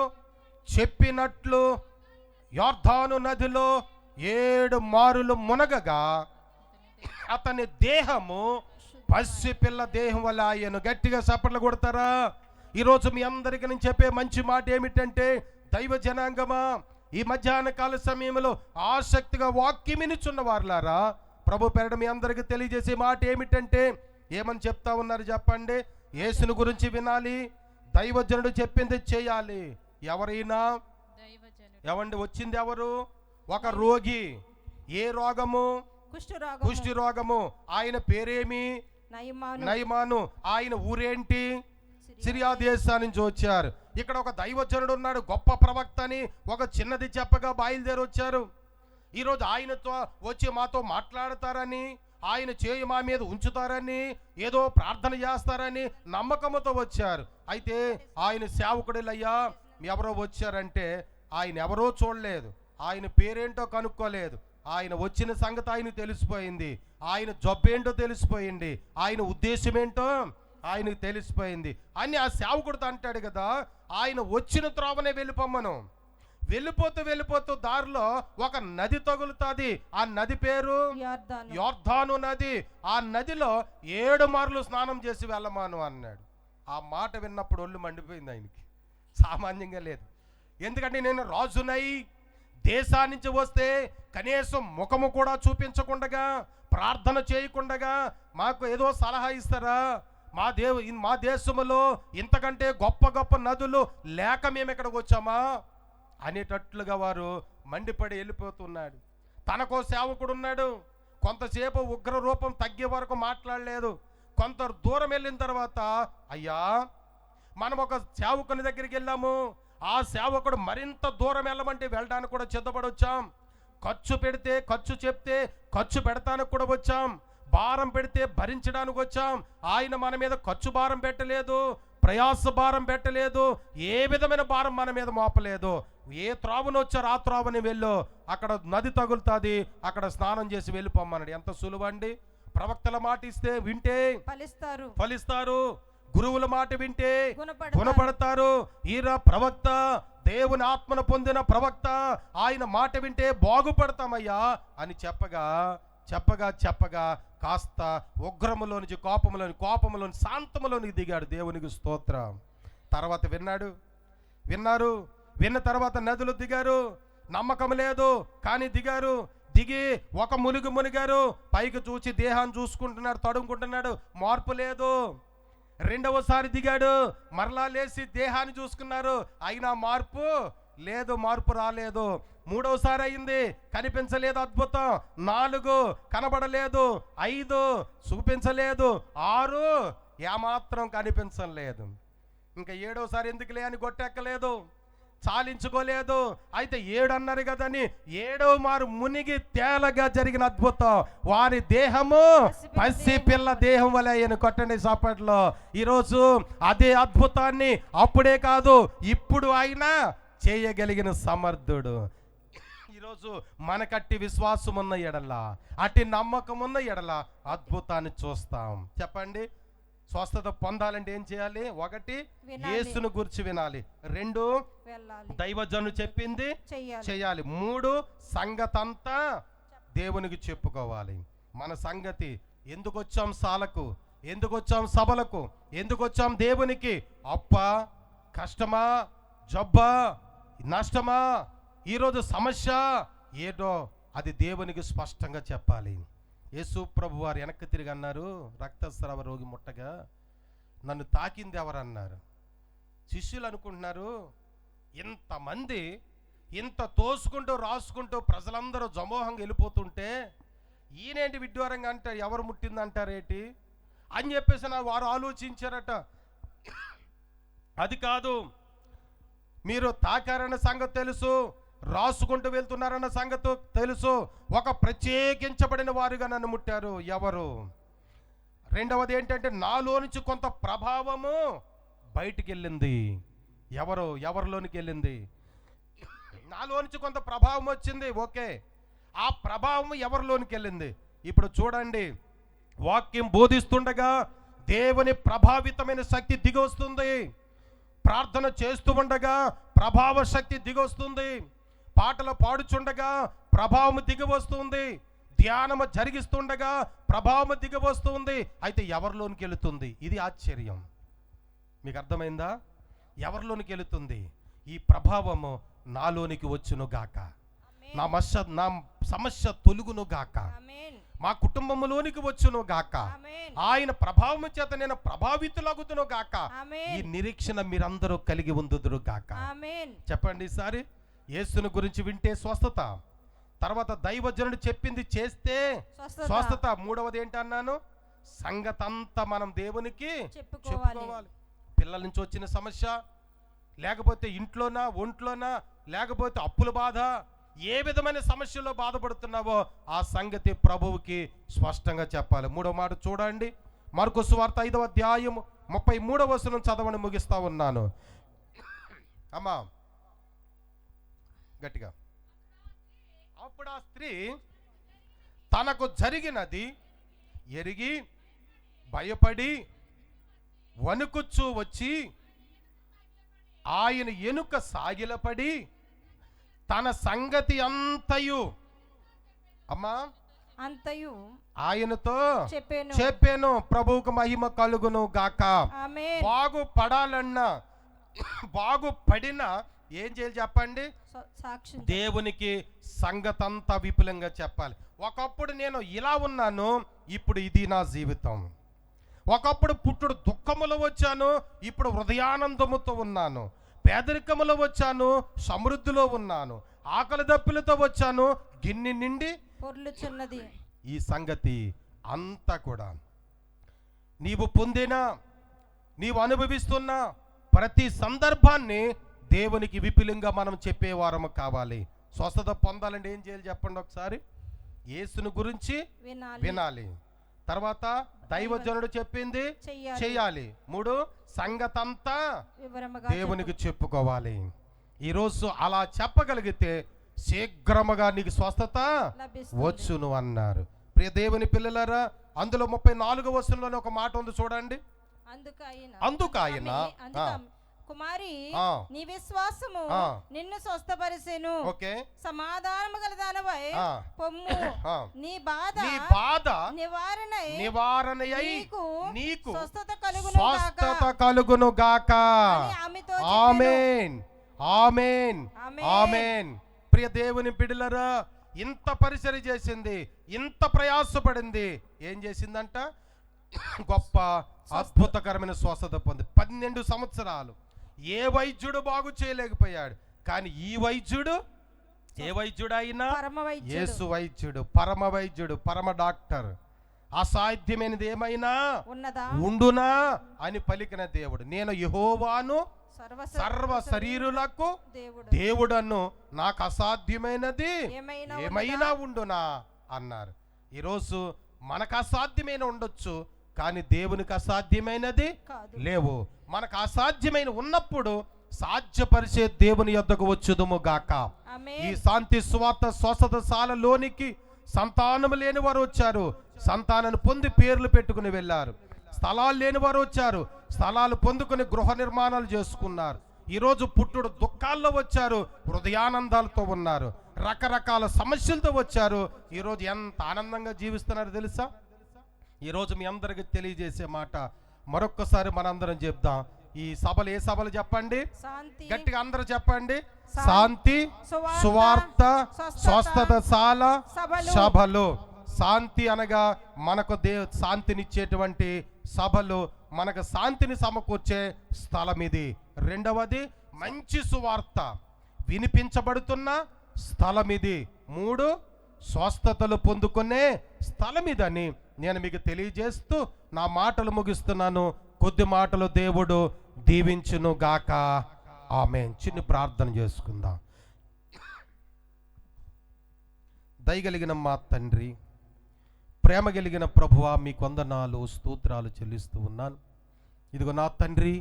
C: చెప్పినట్లు యొర్దాను నదిలో 7 మారులు మునగగా అతని దేహము పసిపిల్ల దేహం వల్ల ఆయను. గట్టిగా చప్పట్లు కొడతారా? ఈరోజు మీ అందరికీ నేను చెప్పే మంచి మాట ఏమిటంటే, దైవ జనాంగమా, ఈ మధ్యాహ్న కాల సమయంలో ఆసక్తిగా వాక్యం వినుచున్న వారులారా, ప్రభు పేరట మీ అందరికీ తెలియజేసే మాట ఏమిటంటే, ఏమని చెప్తా ఉన్నారు చెప్పండి? యేసుని గురించి వినాలి, దైవజనుడు చెప్పింది చేయాలి. ఎవరైనా ఎవండి వచ్చింది ఎవరు? ఒక రోగి. ఏ రోగము? కుష్టి రోగము. ఆయన పేరేమి? నయమాను. ఆయన ఊరేంటి? సిరియా దేశాన్ని నుంచి వచ్చారు. ఇక్కడ ఒక దైవజనుడు ఉన్నాడు, గొప్ప ప్రవక్త అని ఒక చిన్నది చెప్పగా బయలుదేరి వచ్చారు. ఈరోజు ఆయనతో వచ్చి మాతో మాట్లాడతారని, ఆయన చేయి మా మీద ఉంచుతారని, ఏదో ప్రార్థన చేస్తారని నమ్మకంతో వచ్చారు. అయితే ఆయన సేవకుడులయ్యా ఎవరో వచ్చారంటే ఆయన ఎవరో చూడలేదు, ఆయన పేరేంటో కనుక్కోలేదు. ఆయన వచ్చిన సంగతి ఆయన తెలిసిపోయింది, ఆయన జబ్బేంటో తెలిసిపోయింది, ఆయన ఉద్దేశం ఏంటో ఆయనకు తెలిసిపోయింది అని ఆ సేవకుడితో అంటాడు కదా. ఆయన వచ్చిన త్రోవనే వెళ్ళిపోమ్మను. వెళ్ళిపోతూ దారిలో ఒక నది తగులుతుంది. ఆ నది పేరు యొర్దాను నది. ఆ నదిలో 7 మార్లు స్నానం చేసి వెళ్ళమాను అన్నాడు. ఆ మాట విన్నప్పుడు ఒళ్ళు మండిపోయింది ఆయనకి, సామాన్యంగా లేదు. ఎందుకంటే నేను రాజునై దేశాన్నించి వస్తే కనీసం ముఖము కూడా చూపించకుండా, ప్రార్థన చేయకుండా మాకు ఏదో సలహా ఇస్తారా? మా దేశంలో ఇంతకంటే గొప్ప గొప్ప నదులు లేక మేము ఇక్కడికి వచ్చామా అనేటట్లుగా వారు మండిపడి వెళ్ళిపోతున్నాడు. తనకో సేవకుడు ఉన్నాడు. కొంతసేపు ఉగ్ర రూపం తగ్గే వరకు మాట్లాడలేదు. కొంత దూరం వెళ్ళిన తర్వాత, అయ్యా మనం ఒక సేవకుని దగ్గరికి వెళ్ళాము, ఆ సేవకుడు మరింత దూరం వెళ్ళమంటే వెళ్ళడానికి కూడా సిద్ధపడి వచ్చాం. ఖర్చు చెప్తే ఖర్చు పెడతానికి కూడా వచ్చాం. భారం పెడితే భరించడానికి వచ్చాం. ఆయన మన మీద ఖర్చు భారం పెట్టలేదు, ప్రయాస భారం పెట్టలేదు, ఏ విధమైన భారం మన మీద మోపలేదు. ఏ త్రావును వచ్చారు ఆ త్రావుని వెళ్ళు, అక్కడ నది తగులుతుంది, అక్కడ స్నానం చేసి వెళ్ళిపోమన్నాడు. ఎంత సులువండి. ప్రవక్తల మాట ఇస్తే వింటే ఫలిస్తారు, గురువుల మాట వింటే గుణపడతారు. ఈయన ప్రవక్త, దేవుని ఆత్మను పొందిన ప్రవక్త, ఆయన మాట వింటే బాగుపడతామయ్యా అని చెప్పగా కాస్త ఉగ్రములోనికి కోపములోని శాంతములోనికి దిగాడు. దేవునికి స్తోత్రం. తర్వాత విన్న తర్వాత నదులు దిగారు. నమ్మకం లేదు కానీ దిగారు. దిగి ఒక మునిగారు. పైకి చూసి దేహాన్ని చూసుకుంటున్నాడు, తడుముకుంటున్నాడు, మార్పు లేదు. రెండవసారి దిగాడు, మరలా లేచి దేహాన్ని చూసుకున్నారు, అయినా మార్పు రాలేదు. మూడవసారి అయింది, కనిపించలేదు అద్భుతం. 4 కనబడలేదు, 5 చూపించలేదు, 6 ఏమాత్రం కనిపించలేదు. ఇంకా 7వసారి ఎందుకులే అని గొట్టెక్కలేదు, చాలించుకోలేదు. అయితే 7 అన్నారు కదని 7వ మారు మునిగి తేలగా జరిగిన అద్భుతం. వారి దేహము పసి పిల్ల దేహం వలె అయ్యను. కొట్టండి చప్పట్లో. ఈరోజు అదే అద్భుతాన్ని అప్పుడే కాదు ఇప్పుడు ఆయన చేయగలిగిన సమర్థుడు. ఈరోజు మనకట్టి విశ్వాసం ఉన్న ఎడల, అట్టి నమ్మకం ఉన్న ఎడల అద్భుతాన్ని చూస్తాం. చెప్పండి, స్వస్థత పొందాలంటే ఏం చేయాలి? 1 యేసును గురించి వినాలి, 2 దైవజనుడు చెప్పింది చేయాలి, 3 సంగతంతా దేవునికి చెప్పుకోవాలి. మన సంగతి ఎందుకు వచ్చాం సాలకు, ఎందుకు వచ్చాం సభలకు, ఎందుకు వచ్చాం దేవునికి? అప్ప, కష్టమా, జబ్బా, నష్టమా, ఈరోజు సమస్య ఏదో అది దేవునికి స్పష్టంగా చెప్పాలి. యేసు ప్రభు వారు వెనక్కి తిరిగి అన్నారు, రక్తస్రావ రోగి ముట్టగా నన్ను తాకింది ఎవరన్నారు. శిష్యులు అనుకుంటున్నారు, ఇంతమంది ఇంత తోసుకుంటూ రాసుకుంటూ ప్రజలందరూ జమోహంగా వెళ్ళిపోతుంటే ఈయనేంటి విడ్డూరంగా అంటారు, ఎవరు ముట్టిందంటారేటి అని చెప్పేసి వారు ఆలోచించారట. అది కాదు, మీరు తాకారన్న సంగతి తెలుసు, రాసుకుంటూ వెళ్తున్నారన్న సంగతి తెలుసు, ఒక ప్రత్యేకించబడిన వారుగా నన్ను ముట్టారు. ఎవరు? రెండవది ఏంటంటే నాలో నుంచి కొంత ప్రభావము బయటికి వెళ్ళింది. ఎవరిలోనికి వెళ్ళింది? నాలో నుంచి కొంత ప్రభావం వచ్చింది. ఓకే, ఆ ప్రభావం ఎవరిలోనికి వెళ్ళింది? ఇప్పుడు చూడండి, వాక్యం బోధిస్తుండగా దేవుని ప్రభావితమైన శక్తి దిగొస్తుంది. ప్రార్థన చేస్తూ ఉండగా ప్రభావ శక్తి దిగొస్తుంది. పాటలు పాడుచుండగా ప్రభావం దిగవస్తుంది. ధ్యానము జరిగిస్తుండగా ప్రభావం దిగవస్తుంది. అయితే ఎవరిలోనికి వెళుతుంది? ఇది ఆశ్చర్యం. మీకు అర్థమైందా? ఎవరిలోనికి వెళుతుంది? ఈ ప్రభావము నాలోనికి వచ్చును గాక, నా సమస్య తొలుగును గాక, మా కుటుంబంలోనికి వచ్చును గాక, ఆయన ప్రభావం చేత నేను ప్రభావితులగుతును గాక, ఈ నిరీక్షణ మీరందరూ కలిగి ఉందుదురు గాక. చెప్పండి ఈసారి. యేసుని గురించి వింటే స్వస్థత, తర్వాత దైవజనుడు చెప్పింది చేస్తే స్వస్థత, మూడవది ఏంటన్నాను? సంగతంతా మనం దేవునికి చెప్పుకోవాలి. పిల్లల నుంచి వచ్చిన సమస్య, లేకపోతే ఇంట్లోనా, ఒంట్లోనా, లేకపోతే అప్పుల బాధ, ఏ విధమైన సమస్యలో బాధపడుతున్నావో ఆ సంగతి ప్రభువుకి స్పష్టంగా చెప్పాలి. 3వ మాట చూడండి, మార్కు సువార్త 5వ అధ్యాయం 33వ వచనం చదవని ముగిస్తా ఉన్నాను. అమ్మా గట్టిగా. అప్పుడు ఆ స్త్రీ తనకు జరిగినది ఎరిగి భయపడి వణుకుచూ వచ్చి ఆయన ఎనుక సాగిలపడి తన సంగతి అంతయు ఆయనతో చెప్పాను. ప్రభువుకు మహిమ కలుగును గాక. బాగుపడాలన్నా, బాగుపడినా ఏం చేయాలి చెప్పండి? దేవునికి సంగతంతా విపులంగా చెప్పాలి. ఒకప్పుడు నేను ఇలా ఉన్నాను, ఇప్పుడు ఇది నా జీవితం. ఒకప్పుడు పుట్టుడు దుఃఖములో వచ్చాను, ఇప్పుడు హృదయానందముతో ఉన్నాను. పేదరికములో వచ్చాను, సమృద్ధిలో ఉన్నాను. ఆకలి దప్పులతో వచ్చాను, గిన్నె నిండి పొర్లుచున్నది. ఈ సంగతి అంతా కూడా నీవు పొందిన, నీవు అనుభవిస్తున్న ప్రతి సందర్భాన్ని దేవునికి విపులంగా మనం చెప్పేవారము కావాలి. స్వస్థత పొందాలంటే ఏం చేయాలి చెప్పండి ఒకసారి? యేసుని గురించి వినాలి. తర్వాత దైవజనుడు చెప్పింది
D: చెయ్యాలి.
C: చేయాలి. 3 సంగతంతా
D: వివరముగా
C: దేవునికి చెప్పుకోవాలి. ఈరోజు అలా చెప్పగలిగితే శీఘ్రముగా నీకు స్వస్థత
D: లభిస్తుంది.
C: వచ్చును అన్నారు. ప్రియ దేవుని పిల్లలారా, అందులో 34వ వచనంలోనే ఒక మాట ఉంది చూడండి. అందుకు ఆయన,
D: కుమారి
C: ఆ.
D: నీ విశ్వాసము
C: ఆ.
D: నిన్ను స్వస్థపరిచెను.
C: ఓకే,
D: సమాధానము గల దానవై
C: ఆ.
D: పొమ్ము.
C: ఆ.
D: నీ బాధ
C: నీ బాధ నివారణయై నీకు
D: స్వస్థత కలుగును
C: స్వస్థత కలుగును గాక.
D: ఆమెతో
C: ఆమేన్, ఆమేన్,
D: ఆమేన్.
C: ఆమేన్. ప్రియ దేవుని బిడ్డలారా, ఇంత పరిచర్య చేసింది, ఇంత ప్రయాసపడింది, ఏం చేసిందంట? గొప్ప అద్భుతకరమైన స్వస్థత పొంది 12 సంవత్సరాలు ఏ వైద్యుడు బాగు చేయలేకపోయాడు. కానీ ఈ వైద్యుడు, ఏ వైద్యుడు అయినా యేసు వైద్యుడు, పరమ వైద్యుడు, పరమ డాక్టర్. అసాధ్యమైనది ఏమైనా ఉండునా అని పలికిన దేవుడు. నేను యెహోవాను సర్వ శరీరులకు దేవుడను, నాకు అసాధ్యమైనది ఏమైనా ఉండునా అన్నారు. ఈరోజు మనకు అసాధ్యమైన ఉండొచ్చు, కానీ దేవునికి అసాధ్యమైనది లేవు. మనకు అసాధ్యమైన ఉన్నప్పుడు సాధ్యపరిచే దేవుని యొద్దకు వచ్చుదుము గాక. ఈ శాంతి సువార్త స్వస్థతశాలలోనికి సంతానము లేని వారు వచ్చారు, సంతానాన్ని పొంది పేర్లు పెట్టుకుని వెళ్ళారు. స్థలాలు లేని వారు వచ్చారు, స్థలాలు పొందుకుని గృహ నిర్మాణాలు చేసుకున్నారు. ఈరోజు పుట్టుడు దుఃఖాల్లో వచ్చారు, హృదయానందాలతో ఉన్నారు. రకరకాల సమస్యలతో వచ్చారు. ఈరోజు ఎంత ఆనందంగా జీవిస్తున్నారు తెలుసా? ఈరోజు మీ అందరికి తెలియజేసే మాట మరొక్కసారి మనందరం చెప్దాం. ఈ సభలు ఏ సభలు చెప్పండి? గట్టిగా అందరూ చెప్పండి. శాంతి సువార్త స్వస్థతశాల సభలు. శాంతి అనగా మనకు శాంతినిచ్చేటువంటి సభలు, మనకు శాంతిని సమకూర్చే స్థలం ఇది. రెండవది మంచి సువార్త వినిపించబడుతున్న స్థలం ఇది. 3 స్వస్థతలు పొందుకునే స్థలం ఇదని నేను మీకు తెలియజేస్తూ నా మాటలు ముగిస్తున్నాను. కొద్ది మాటలు దేవుడు దీవించును గాక. ఆమేన్. చిన్న ప్రార్థన చేసుకుందాం. దయగలిగిన మా తండ్రి, ప్రేమ కలిగిన ప్రభువా, మీ వందనాలు స్తోత్రాలు చెల్లిస్తూ ఉన్నాను. ఇదిగో నా తండ్రి,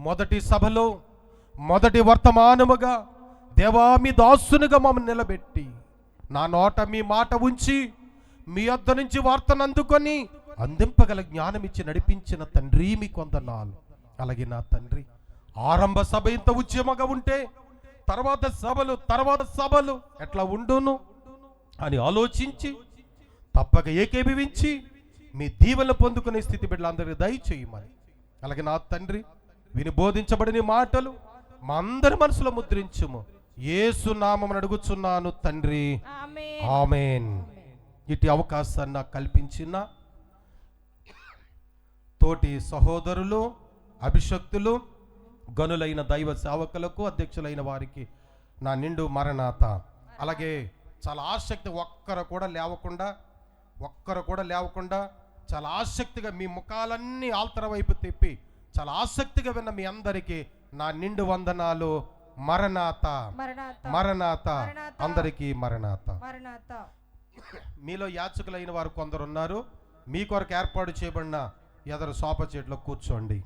C: మొదటి సభలో మొదటి వర్తమానముగా దేవా మీ దాసునిగా మమ్మల్ని నిలబెట్టి నా నోట మీ మాట ఉంచి మీ యొద్ద నుంచి వార్తను అందుకొని అందింపగల జ్ఞానం ఇచ్చి నడిపించిన తండ్రి మీకు వందనాలు. అలాగే నా తండ్రి, ఆరంభ సభ ఇంత ఉద్యమగా ఉంటే తర్వాత సభలు ఎట్లా ఉండును అని ఆలోచించి తప్పక ఏకీభవించి మీ దీవెనలు పొందుకునే స్థితి బిడ్డలందరికీ దయచేయమని. అలాగే నా తండ్రి, విని బోధించబడిన మాటలు మా అందరి మనసులో ముద్రించుము. యేసు నామమున అడుగుచున్నాను తండ్రి, ఆమేన్. ఇటు అవకాశాన్ని నాకు కల్పించిన తోటి సహోదరులు, అభిషక్తులు, గనులైన దైవ సేవకులకు, అధ్యక్షులైన వారికి నా నిండు మరణాత. అలాగే చాలా ఆసక్తి, ఒక్కరు కూడా లేవకుండా చాలా ఆసక్తిగా మీ ముఖాలన్నీ ఆల్తర వైపు తిప్పి చాలా ఆసక్తిగా విన్న మీ అందరికీ నా నిండు వందనాలు. మరణాత, మరణాత, అందరికీ మరణాత. మీలో యాచకులైన వారు కొందరు ఉన్నారు. మీ కొరకు ఏర్పాటు చేయబడిన ఎదరు సోఫా సెట్లో కూర్చోండి.